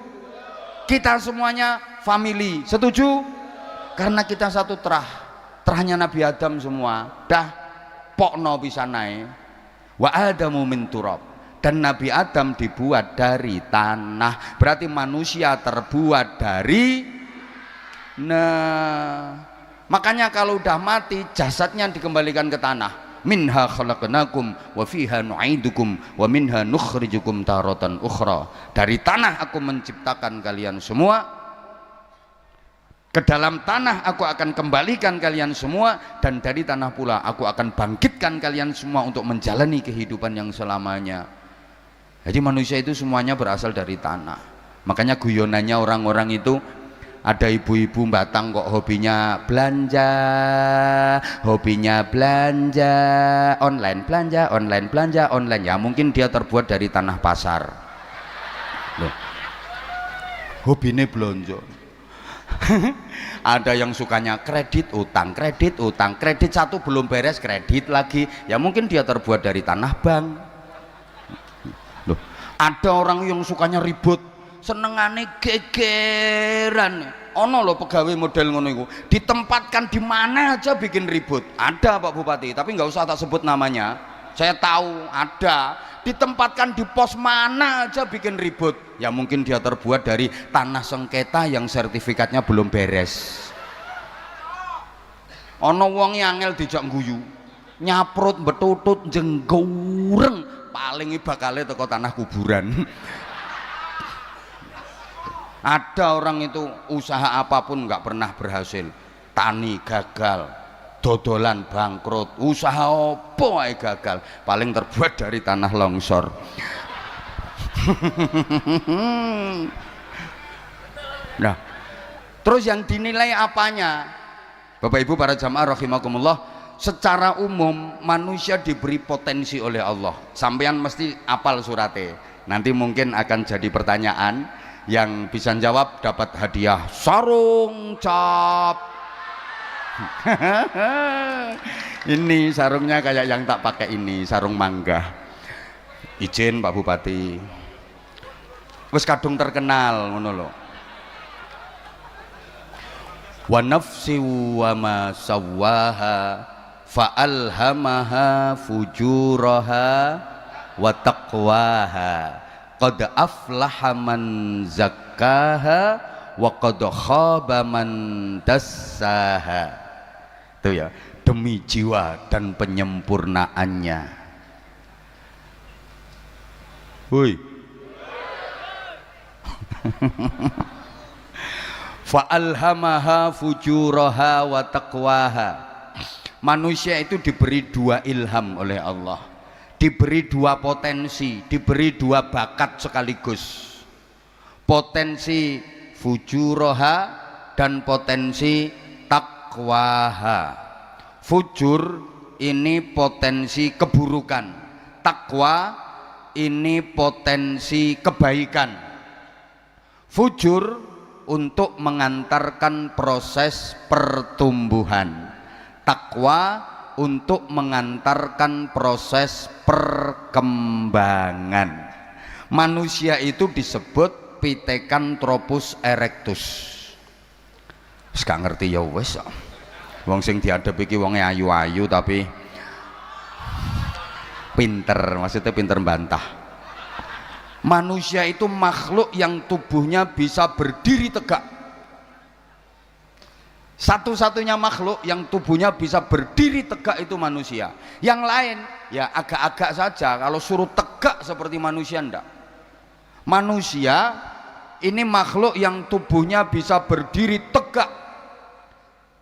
Speaker 1: Kita semuanya family, setuju? Karena kita satu terah, terahnya Nabi Adam semua. Dah pokno bisa naik. Wa adamu min turab, dan Nabi Adam dibuat dari tanah. Berarti manusia terbuat dari makanya kalau udah mati jasadnya dikembalikan ke tanah. Minha khalaqnakum wa fiha nu'idukum wa minha nukhrijukum taratan ukhra. Dari tanah aku menciptakan kalian semua, ke dalam tanah aku akan kembalikan kalian semua, dan dari tanah pula aku akan bangkitkan kalian semua untuk menjalani kehidupan yang selamanya. Jadi manusia itu semuanya berasal dari tanah. Makanya guyonannya orang-orang itu, ada ibu-ibu Batang kok hobinya belanja online, belanja online. Ya mungkin dia terbuat dari tanah pasar. Loh, hobinya belanja. Ada yang sukanya kredit utang, kredit satu belum beres kredit lagi. Ya mungkin dia terbuat dari tanah bank. Loh, ada orang yang sukanya ribut, senengane gegeran. Ono loh pegawai model ngono iku, ditempatkan di mana aja bikin ribut. Ada Pak Bupati, tapi nggak usah tak sebut namanya. Saya tahu ada, ditempatkan di pos mana aja bikin ribut. Ya mungkin dia terbuat dari tanah sengketa yang sertifikatnya belum beres. Ono wong angel dijak guyu, nyaprut betutut jenggureng, paling bakale teko tanah kuburan. Ada orang itu usaha apapun nggak pernah berhasil, tani gagal, dodolan bangkrut, usaha opo ae gagal, paling terbuat dari tanah longsor. Nah, terus yang dinilai apanya? Bapak Ibu para jamaah rahimakumullah, secara umum manusia diberi potensi oleh Allah. Sampean mesti apal surate. Nanti mungkin akan jadi pertanyaan, yang bisa jawab dapat hadiah sarung cap. Ini sarungnya kayak yang tak pakai ini, sarung mangga. Izin Pak Bupati, wis kadung terkenal ngono lho. Wa nafsi wa ma sawwaha fa alhamaha fujuraha wa taqwaha qad aflaha man zakkaha wa qad khaba man dassaha. Itu ya, demi jiwa dan penyempurnaannya. Woi. Fa alhamaha fujuraha wa taqwaha. Manusia itu diberi dua ilham oleh Allah, diberi dua potensi, diberi dua bakat sekaligus. Potensi fujuraha dan potensi takwaha. Fujur ini potensi keburukan, takwa ini potensi kebaikan. Fujur untuk mengantarkan proses pertumbuhan, takwa untuk mengantarkan proses perkembangan. Manusia itu disebut Pithecanthropus erectus. Wis gak ngerti ya wis. Wong sing diadep iki wonge ayu-ayu tapi pinter, maksudnya pinter bantah. Manusia itu makhluk yang tubuhnya bisa berdiri tegak. Satu-satunya makhluk yang tubuhnya bisa berdiri tegak itu manusia. Yang lain ya agak-agak saja, kalau suruh tegak seperti manusia enggak. Manusia ini makhluk yang tubuhnya bisa berdiri tegak,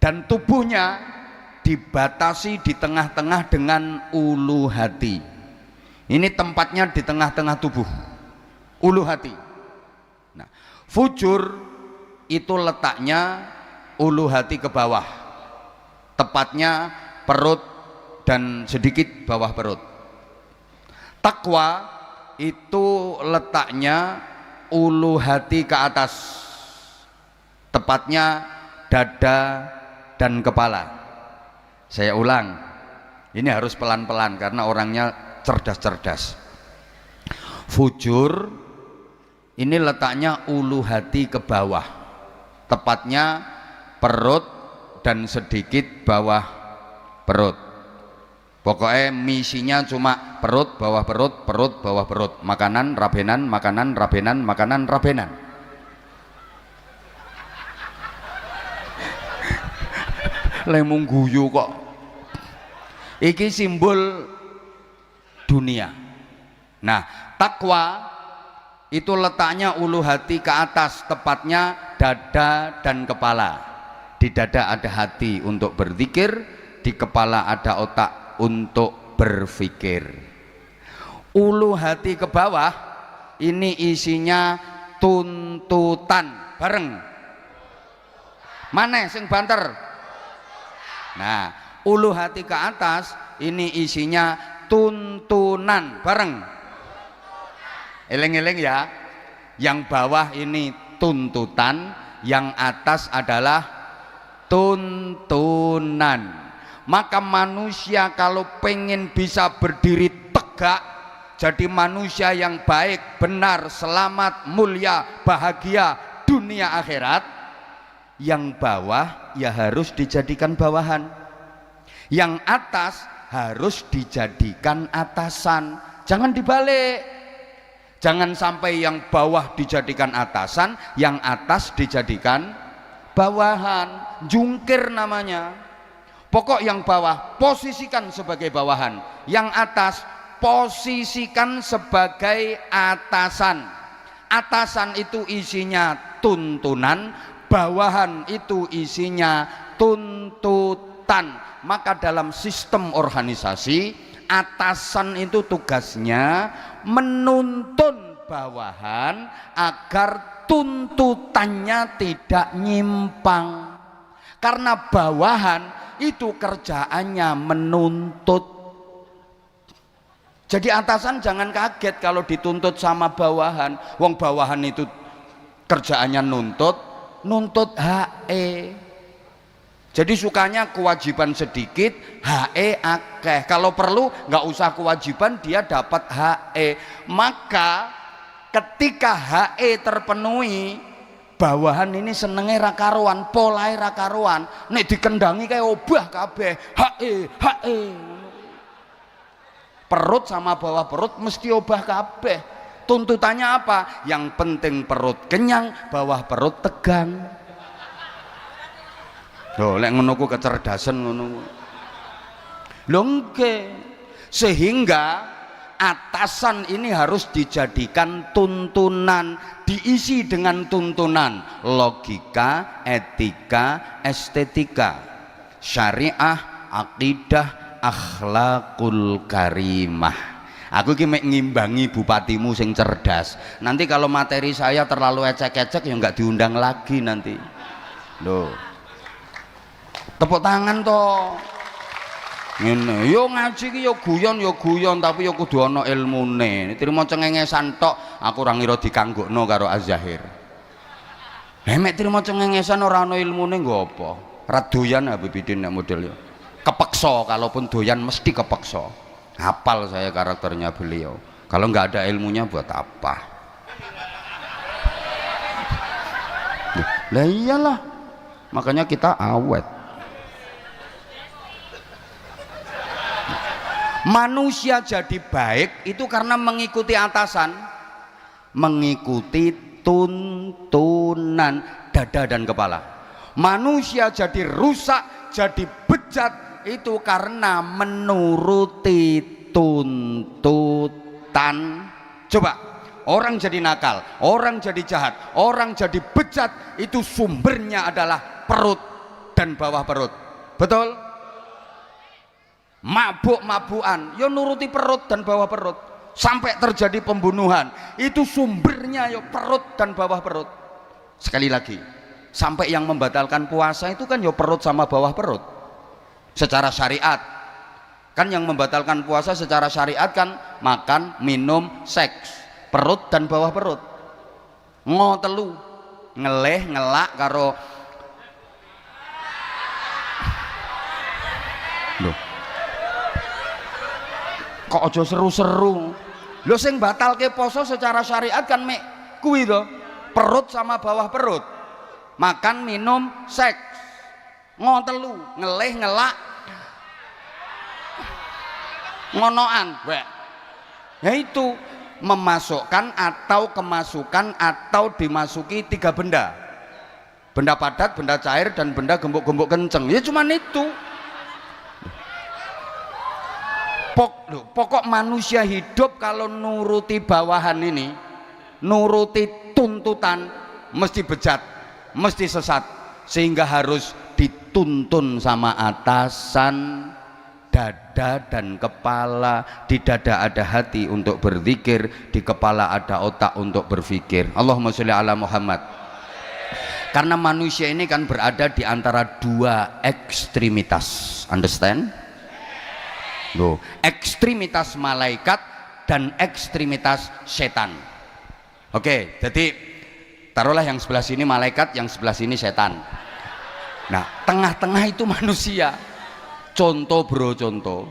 Speaker 1: dan tubuhnya dibatasi di tengah-tengah dengan ulu hati. Ini tempatnya di tengah-tengah tubuh, ulu hati. Nah, fujur itu letaknya ulu hati ke bawah, tepatnya perut dan sedikit bawah perut. Takwa itu letaknya ulu hati ke atas, tepatnya dada dan kepala. Saya ulang, ini harus pelan-pelan karena orangnya cerdas-cerdas. Fujur ini letaknya ulu hati ke bawah, tepatnya perut dan sedikit bawah perut. Pokoknya misinya cuma perut, bawah perut, perut, bawah perut. Makanan, rabenan, makanan, rabenan, makanan, rabenan. Lemung guyu kok. Iki simbol dunia. Nah, takwa itu letaknya ulu hati ke atas, tepatnya dada dan kepala. Di dada ada hati untuk berzikir, di kepala ada otak untuk berpikir. Ulu hati ke bawah ini isinya tuntutan. Bareng. Mana sing banter? Nah, ulu hati ke atas ini isinya tuntunan. Bareng. Eleng-eleng ya. Yang bawah ini tuntutan, yang atas adalah tuntunan. Maka manusia kalau pengen bisa berdiri tegak, jadi manusia yang baik, benar, selamat, mulia, bahagia dunia akhirat, yang bawah ya harus dijadikan bawahan, yang atas harus dijadikan atasan. Jangan dibalik, jangan sampai yang bawah dijadikan atasan, yang atas dijadikan bawahan. Jungkir namanya. Pokok yang bawah posisikan sebagai bawahan, yang atas posisikan sebagai atasan. Atasan itu isinya tuntunan, bawahan itu isinya tuntutan. Maka dalam sistem organisasi, atasan itu tugasnya menuntun bawahan agar tuntutannya tidak nyimpang. Karena bawahan itu kerjaannya menuntut. Jadi atasan jangan kaget kalau dituntut sama bawahan. Wong bawahan itu kerjaannya nuntut HE. Jadi sukanya kewajiban sedikit, HE akeh. Kalau perlu nggak usah kewajiban, dia dapat HE. Maka ketika HE terpenuhi, bawahan ini senenge ra karuan, polahe ra karuan. Nek dikendangi kayak obah kabeh, HE. Perut sama bawah perut mesti obah kabeh. Tuntutannya apa? Yang penting perut kenyang, bawah perut tegang. Loh, lek ngono ku kecerdasan ngono. Lho nggih. Sehingga atasan ini harus dijadikan tuntunan, diisi dengan tuntunan logika, etika, estetika, syariah, akidah, akhlakul karimah. Aku ki mek ngimbangi bupatimu sing cerdas. Nanti kalau materi saya terlalu ecek-ecek ya nggak diundang lagi nanti. Loh. Tepuk tangan toh. Ngene, yo ngaji ki yo guyon tapi yo kudu ana ilmune. Trimo cengengesan tok, aku ora ngira dikanggokno karo Az-Zahir. Mek trimo cengengesan ora ana ilmune nggo apa? Radoyan Habib Bidin nek model yo. Kepeksa, kalaupun doyan mesti kepeksa. Hafal saya karakternya beliau. Kalau nggak ada ilmunya buat apa? Lah iyalah. Makanya kita awet. Manusia jadi baik itu karena mengikuti atasan. mengikuti tuntunan dada dan kepala. Manusia jadi rusak, jadi bejat itu karena menuruti tuntutan. Coba, orang jadi nakal, orang jadi jahat, orang jadi bejat, itu sumbernya adalah perut dan bawah perut. Betul? Mabuk-mabukan ya nuruti perut dan bawah perut. Sampai terjadi pembunuhan, itu sumbernya ya perut dan bawah perut. Sekali lagi, sampai yang membatalkan puasa itu kan ya perut sama bawah perut. Secara syariat kan yang membatalkan puasa secara syariat kan makan, minum, seks, perut dan bawah perut. Ngotelu, ngeleh, ngelak karo loh. Kok aja seru-seru. Lho sing batalke poso secara syariat kan mek kuwi to, perut sama bawah perut. Makan, minum, seks, ngotelu, ngeleh, ngelak, ngonoan. Ya itu memasukkan atau kemasukan atau dimasuki 3 benda. Benda padat, benda cair, dan benda gembuk-gembuk kenceng. Ya cuman itu. Pokok manusia hidup kalau nuruti bawahan ini, nuruti tuntutan, mesti bejat, mesti sesat, sehingga harus dituntun sama atasan. Dada dan kepala, di dada ada hati untuk berzikir, di kepala ada otak untuk berpikir. Allahumma sholli ala Muhammad. Karena manusia ini kan berada di antara 2 ekstremitas, understand? Loh, ekstremitas malaikat dan ekstremitas setan. Oke, jadi taruhlah yang sebelah sini malaikat, yang sebelah sini setan. Nah, tengah-tengah itu manusia. Contoh bro, contoh.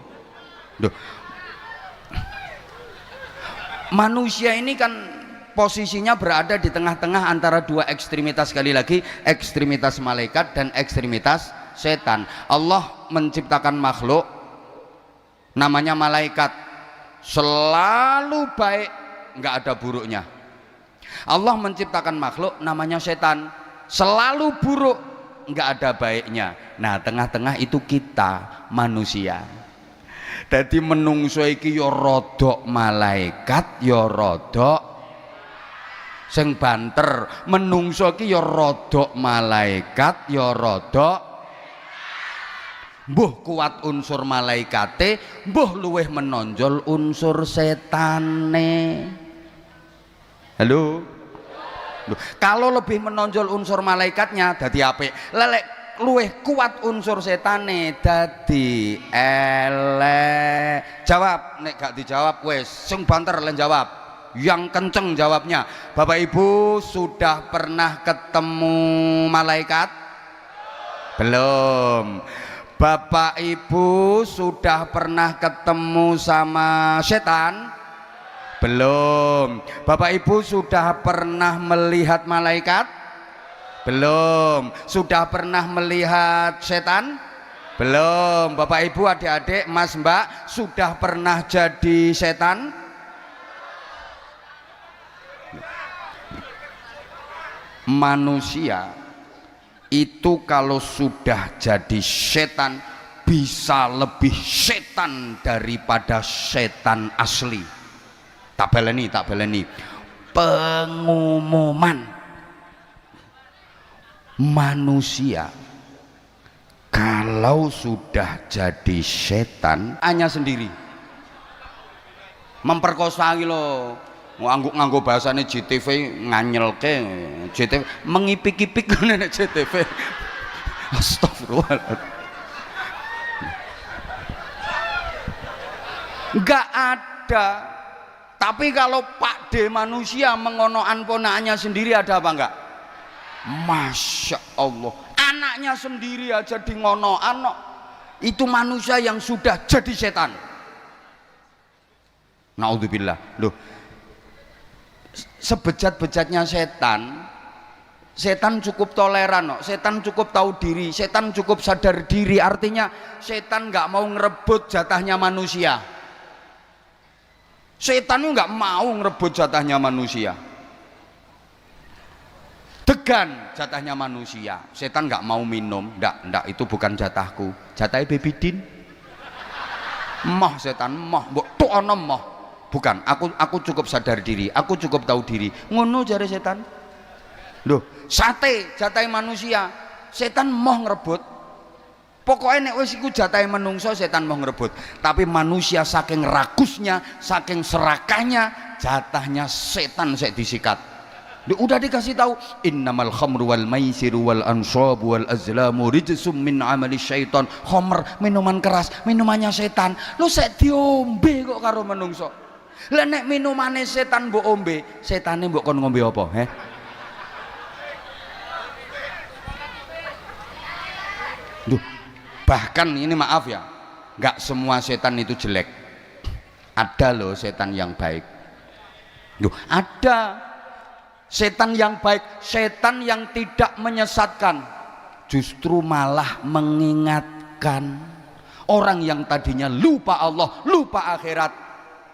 Speaker 1: Loh, manusia ini kan posisinya berada di tengah-tengah antara 2 ekstremitas. Sekali lagi, ekstremitas malaikat dan ekstremitas setan. Allah menciptakan makhluk namanya malaikat, selalu baik, nggak ada buruknya. Allah menciptakan makhluk namanya setan, selalu buruk, nggak ada baiknya. Nah, tengah-tengah itu kita manusia. Jadi menungso iki ya rodok malaikat, ya rodok sing banter. Menungso iki ya rodok malaikat, ya rodok mbuh kuat unsur malaikate, mbuh luweh menonjol unsur setane. Halo? Loh, kalau lebih menonjol unsur malaikatnya dadi apik, lelek luweh kuat unsur setane dadi elek. Jawab, nek gak dijawab wes sing banter len jawab. Yang kenceng jawabnya. Bapak Ibu sudah pernah ketemu malaikat? Belum. Bapak Ibu sudah pernah ketemu sama setan? Belum. Bapak Ibu sudah pernah melihat malaikat? Belum. Sudah pernah melihat setan? Belum. Bapak Ibu, adik-adik, Mas Mbak, sudah pernah jadi setan? Manusia itu kalau sudah jadi setan bisa lebih setan daripada setan asli. Tak baleni. Pengumuman, manusia kalau sudah jadi setan hanya sendiri memperkosa lo. Nganggo bahasane JTV nganyelke, JTV mengipik-ipik ngene JTV. Astagfirullah. Enggak ada. Tapi kalau Pak D manusia mengonoan ponakannya sendiri ada apa enggak? Masya Allah, anaknya sendiri aja di ngonoan. Itu manusia yang sudah jadi setan. Naudzubillah. Loh, sebejat-bejatnya setan, setan cukup toleran, setan cukup tahu diri, setan cukup sadar diri. Artinya setan nggak mau ngerebut jatahnya manusia. Setan itu nggak mau ngerebut jatahnya manusia. Degan jatahnya manusia. Setan nggak mau minum, ndak itu bukan jatahku, jatahnya Baby Din. Mah setan mah, mbok tok ana mah. Bukan, aku cukup sadar diri, aku cukup tahu diri. Ngono jare setan. Loh, sate jatah manusia, setan mau ngerebut. Pokoknya nek wis iku jatah menungso, setan mau ngerebut. Tapi manusia saking rakusnya, saking serakahnya, jatahnya setan sek disikat. Udah dikasih tahu, innamal khamru wal maisiru wal ansabu wal azlamu rijsum min amali syaiton. Khamr, minuman keras, minumannya setan. Lu sek diombe kok karo menungso. Lah nek minumane setan mbok ombe, setane mbok kon ngombe apa, he? Duh, bahkan ini maaf ya, nggak semua setan itu jelek. Ada loh setan yang baik. Duh, ada setan yang baik, setan yang tidak menyesatkan, justru malah mengingatkan. Orang yang tadinya lupa Allah, lupa akhirat,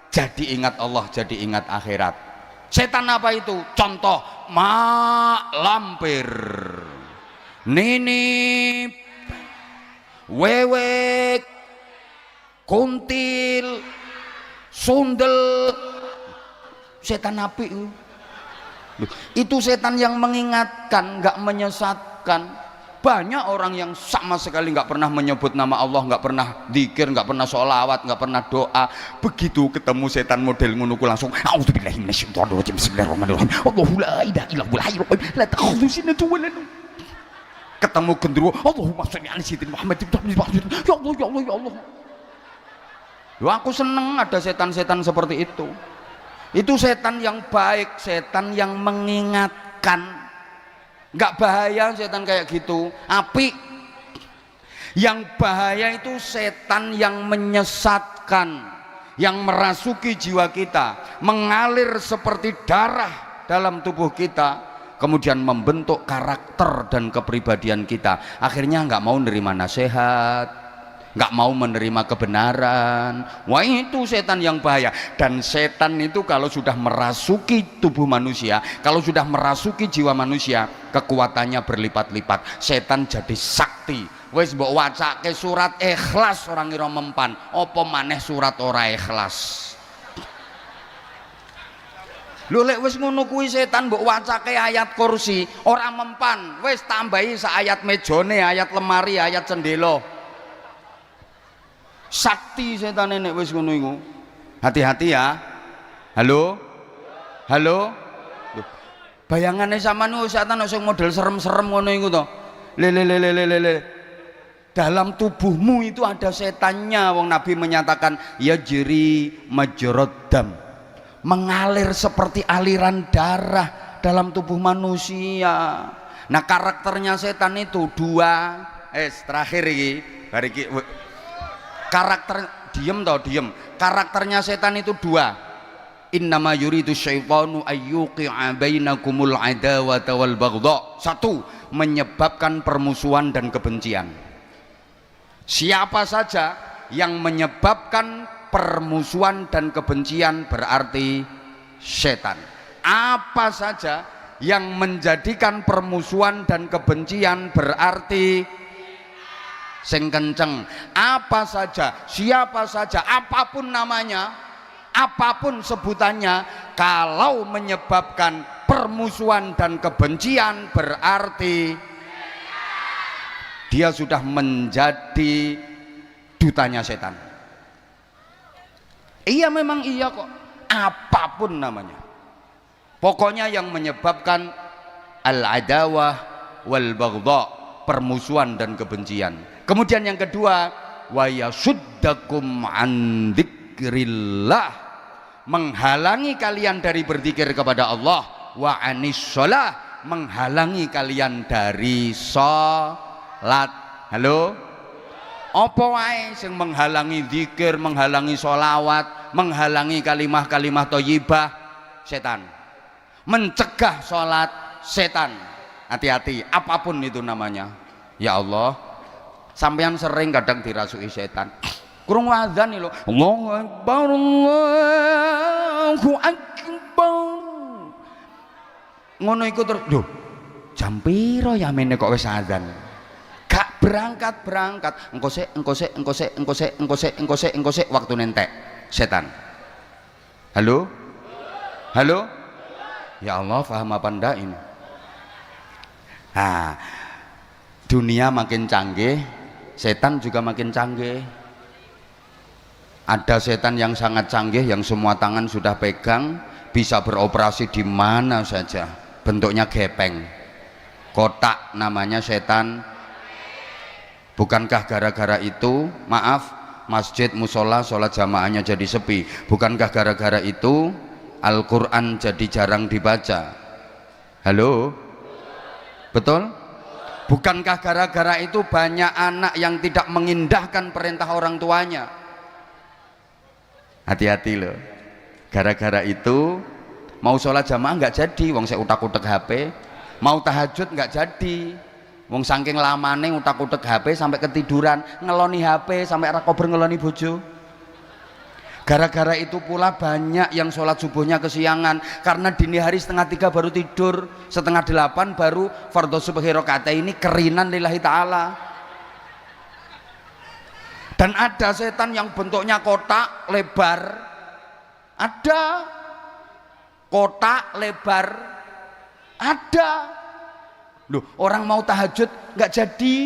Speaker 1: jadi ingat Allah, jadi ingat akhirat. Setan apa itu? Contoh, mak lampir, nini, wewek, kuntil, sundel. Setan api itu setan yang mengingatkan, nggak menyesatkan. Banyak orang yang sama sekali nggak pernah menyebut nama Allah, nggak pernah dzikir, nggak pernah sholawat, nggak pernah doa. Begitu ketemu setan model ngono langsung a'udzubillahi minasyaitonirrajim, bismillahirrahmanirrahim, Allahu la ilaha illa huwal hayyul qayyum la ta'khudhuhu sinatun wa la nawm. Ketemu gendruwo, Allahumma sholli ala sayyidina Muhammad, ya Allah ya Allah ya Allah. Loh, aku seneng ada setan-setan seperti itu. Itu setan yang baik, setan yang mengingatkan. Nggak bahaya setan kayak gitu, api. Yang bahaya itu setan yang menyesatkan, yang merasuki jiwa kita, mengalir seperti darah dalam tubuh kita, kemudian membentuk karakter dan kepribadian kita. Akhirnya nggak mau nerima nasihat, nggak mau menerima kebenaran. Wah, itu setan yang bahaya. Dan setan itu kalau sudah merasuki tubuh manusia, kalau sudah merasuki jiwa manusia, kekuatannya berlipat-lipat. Setan jadi sakti. Wis mbok wacake surat Ikhlas orang ngira mempan, apa maneh surat ora ikhlas. Lho lek wis ngono kuwi setan mbok wacake ayat kursi ora mempan, wis tambahi sak ayat mejane, ayat lemari, ayat cendela. Sakti setan nek wis ngono iku. Hati-hati ya. Halo? Halo? Loh, bayangane sampean setan sing model serem-serem ngono iku to. Le. Dalam tubuhmu itu ada setannya. Wong Nabi menyatakan yajri majrad dam, mengalir seperti aliran darah dalam tubuh manusia. Nah, karakternya setan itu dua. Terakhir iki, hari iki karakter diem. Karakternya setan itu dua. Innama yuridu syaitanu ayyuqi'a bainakumul adawata wal baghdha. Satu, menyebabkan permusuhan dan kebencian. Siapa saja yang menyebabkan permusuhan dan kebencian berarti setan. Apa saja yang menjadikan permusuhan dan kebencian berarti sing kenceng. Apa saja, siapa saja, apapun namanya, apapun sebutannya, kalau menyebabkan permusuhan dan kebencian berarti dia sudah menjadi dutanya setan. Iya, memang iya kok, apapun namanya. Pokoknya yang menyebabkan al-adawah wal baghdha, permusuhan dan kebencian. Kemudian yang kedua, wa yasuddakum an dzikrillah, menghalangi kalian dari berzikir kepada Allah, wa anis shalah, menghalangi kalian dari salat. Halo? Apa wae sing menghalangi zikir, menghalangi sholawat, menghalangi kalimah-kalimah thayyibah? Setan. Mencegah sholat, setan. Hati-hati, apapun itu namanya. Ya Allah, sampean sering kadang dirasuki setan. Kurang wazan lho. Allahu Akbar, Allahu Akbar. Ngono iku terus. Lho, jam piro ya mene kok wis adzan, gak berangkat engko sik waktu nentek setan. Halo ya Allah, paham apa ndak ini? Dunia makin canggih, setan juga makin canggih. Ada setan yang sangat canggih, yang semua tangan sudah pegang, bisa beroperasi di mana saja, bentuknya gepeng, kotak, namanya setan. Bukankah gara-gara itu, maaf, masjid, musola, sholat jamaahnya jadi sepi? Bukankah gara-gara itu Al-Quran jadi jarang dibaca? Halo? Betul? Bukankah gara-gara itu banyak anak yang tidak mengindahkan perintah orang tuanya? Hati-hati loh. Gara-gara itu mau sholat jamaah nggak jadi, wong saya utak-utak HP. Mau tahajud nggak jadi, wong saking lamane utak-utak HP sampai ketiduran, ngeloni HP sampai ra kober ngeloni bojo. Gara-gara itu pula banyak yang sholat subuhnya kesiangan, karena dini hari 2:30 baru tidur, 7:30 baru fardhu subhi rakaat ini kerinan lillahi ta'ala. Dan ada setan yang bentuknya kotak lebar, ada kotak lebar, ada. Loh, orang mau tahajud nggak jadi,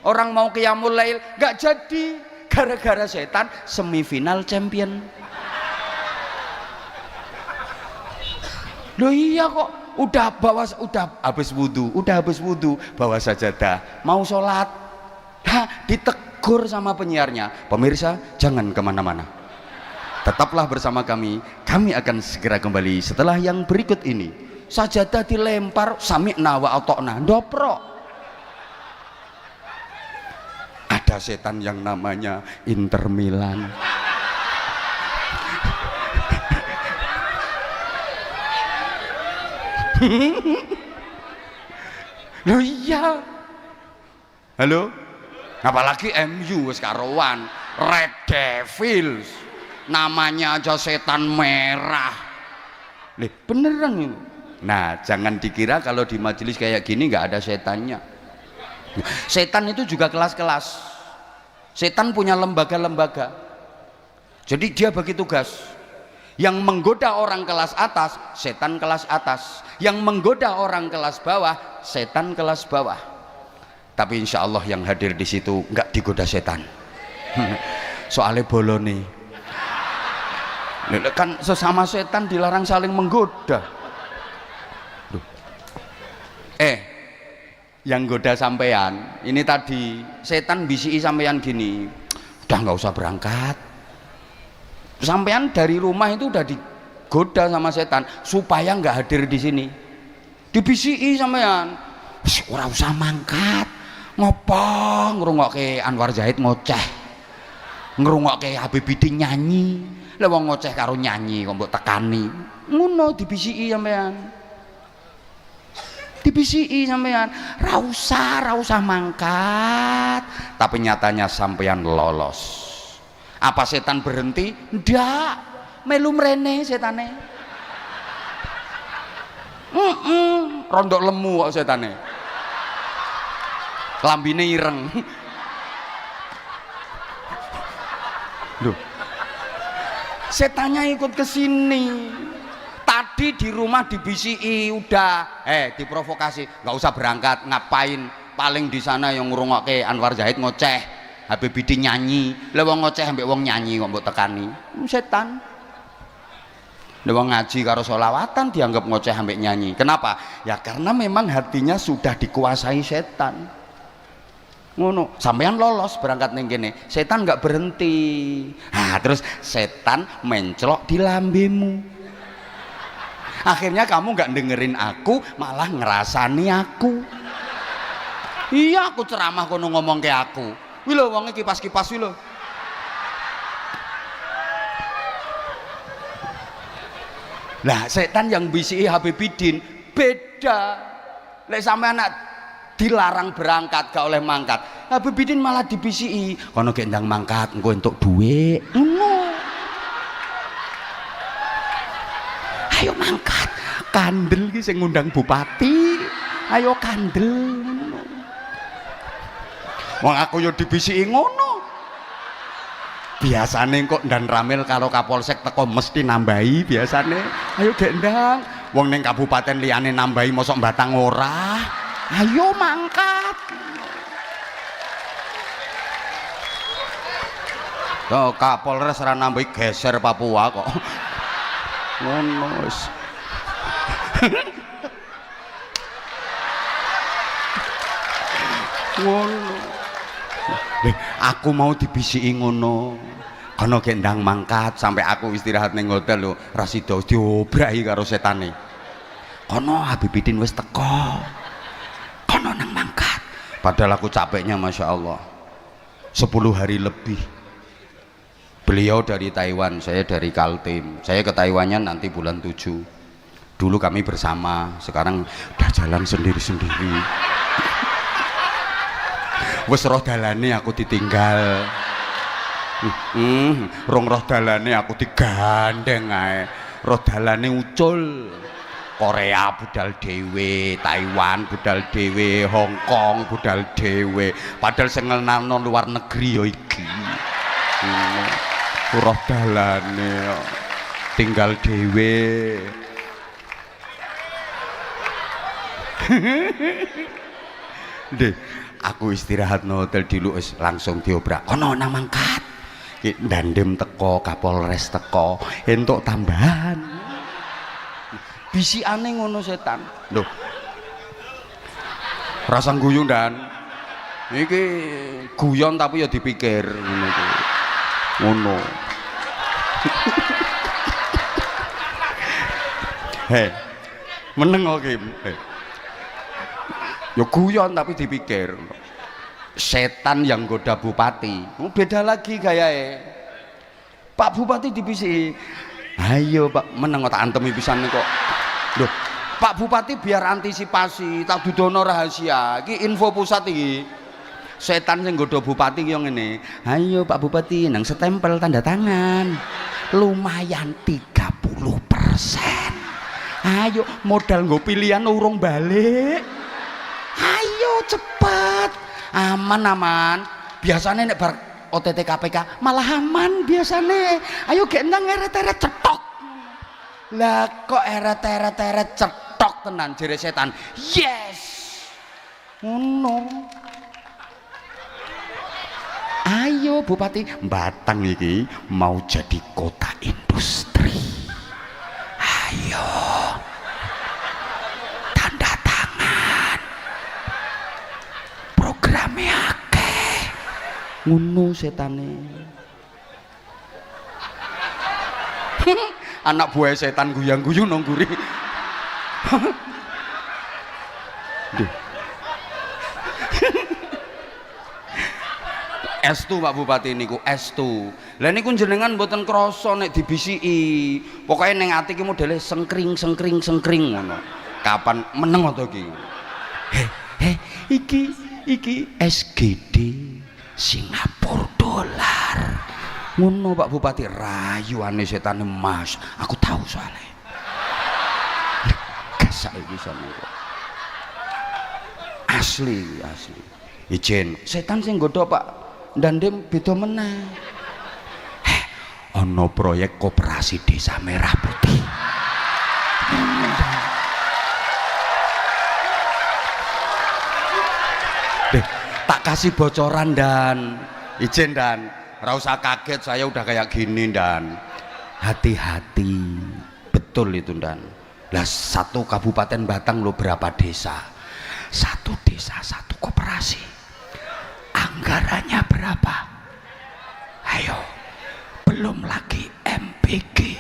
Speaker 1: orang mau qiyamul lail nggak jadi, gara-gara setan semifinal champion. Loh iya kok, udah habis wudhu, bawa sajadah, mau sholat, ditegur sama penyiarnya, pemirsa jangan kemana-mana, tetaplah bersama kami akan segera kembali setelah yang berikut ini. Sajadah dilempar, sami'na wa ata'na, ndoprok. Ada setan yang namanya Inter Milan. Loh iya. Halo? Apalagi MU wis karuan, Red Devils. Namanya aja setan merah. Beneran ini. Nah, jangan dikira kalau di majelis kayak gini nggak ada setannya. Setan itu juga kelas-kelas. Setan punya lembaga-lembaga. Jadi dia bagi tugas. Yang menggoda orang kelas atas, setan kelas atas. Yang menggoda orang kelas bawah, setan kelas bawah. Tapi insya Allah yang hadir di situ nggak digoda setan. Soalnya bolone. Kan sesama setan dilarang saling menggoda. Yang goda sampean ini tadi, setan bisiki sampean gini, udah nggak usah berangkat. Sampean dari rumah itu udah digoda sama setan supaya nggak hadir di sini. Dibisiki sampean, ora usah mangkat, ngopo ngrungokke Anwar Zahid ngoceh, ngrungokke Habib Bidin nyanyi, lha wong ngoceh karo nyanyi kok mbok tekani, ngono dibisiki sampean. Dibisiki sampean, ra usah mangkat, tapi nyatanya sampean lolos. Apa setan berhenti? Ndak, melu mrene setane. Rondok lemu kok setane, lambine ireng. Loh, setannya ikut ke sini. Tadi di rumah dibisiki, udah diprovokasi, nggak usah berangkat, ngapain, paling di sana yang ngrungokke Anwar Zahid ngoceh, Habib Bidin nyanyi, lha wong ngoceh ambek wong nyanyi kok mbok tekani. Setan. Lha wong ngaji karo sholawatan dianggap ngoceh ambek nyanyi. Kenapa? Ya karena memang hatinya sudah dikuasai setan. Ngono, sampean lolos berangkat ning kene, setan nggak berhenti. Terus setan menclok di lambemu. Akhirnya kamu nggak dengerin aku, malah ngerasani aku. Iya, aku ceramah kono ngomong ke aku. Wih lo, wongnya kipas-kipas wih lo. Nah, setan yang bisiki Habib Bidin beda. Lek sampe anak dilarang berangkat gak oleh mangkat, Habib Bidin malah dibisiki, kono gendang mangkat, engko entuk duit. Ayo mangkat, kandel ki sing ngundang bupati, ayo kandel. Wong aku yo dibisiki ngono. Biasane kok ndan Ramil karo Kapolsek teko mesti nambahi biasane. Ayo Dek Ndang, wong ning kabupaten liyane nambahi mosok Batang ora. Ayo mangkat. Tuh Kapolres ora nambahi geser Papua kok. Ngono wis. Ngono. Aku mau dibisiki ngono. Kono gendang mangkat sampai aku istirahat ning hotel lho, Rasido diobraki karo setane. Kono Habibidin wis teko. Kono nang mangkat. Padahal aku capeknya Masya Allah 10 hari lebih. Beliau dari Taiwan, saya dari Kaltim. Saya ke Taiwannya nanti bulan 7. Dulu kami bersama, sekarang udah jalan sendiri-sendiri. Wes roh dalane aku ditinggal. Rong roh dalane aku digandeng ae. Roh dalane ucul. Korea budal dhewe, Taiwan budal dhewe, Hong Kong budal dhewe. Padahal sing ngenalno luar negeri ya iki. Roh dalane tinggal dhewe. Deh, aku istirahat no hotel dulu langsung diobrak. Kono nang mangkat. Ki Dandem teko, Kapolres teko, entuk tambahan. Bisikane ngono setan. Loh. Rasa guyu Dan. Iki guyon tapi ya dipikir ngono iki. Ngono. Hei. Meneng kok Kim. Ya guyon tapi dipikir. Setan yang goda bupati beda lagi gayae. Pak Bupati dibisiki, ayo Pak meneng tak antemi pisan kok. Loh, Pak Bupati biar antisipasi tak dudono rahasia iki info pusat iki. Setan yang goda bupati yang ngene, ayo Pak Bupati nang setempel tanda tangan lumayan 30%. Ayo modal nggo pilihan urung balik. Ayo cepet, aman biasanya nek bar OTT KPK malah aman biasanya. Ayo gendang eret-eret cetok. Lah kok eret-eret cetok tenan jere setan. Yes ngono. Ayo Bupati, Batang iki mau jadi kota industri. Ayo tanda tangan programnya akeh ngono setane. Anak buah setan guyang-guyu nang guri. Estu Pak Bupati niku estu. Lah niku jenengan mboten krasa nek dibisiki. Pokoke ning ati ki modele sengkring ngono. Kapan meneng to iki? Iki SGD Singapura dolar. Ngono Pak Bupati, rayuane setane Mas. Aku tahu soalnya. Gasak iki sampe. Asli. Ijen, setan sing nggodha Pak Dandem beda meneh. Ana proyek koperasi desa Merah Putih. Tak kasih bocoran Dan. Ijen Dan, ora usah kaget saya udah kayak gini Dan. Hati-hati. Betul itu Dan. Lah satu kabupaten Batang lo berapa desa? Satu desa satu koperasi. Anggarannya berapa? Ayo, belum lagi MPG.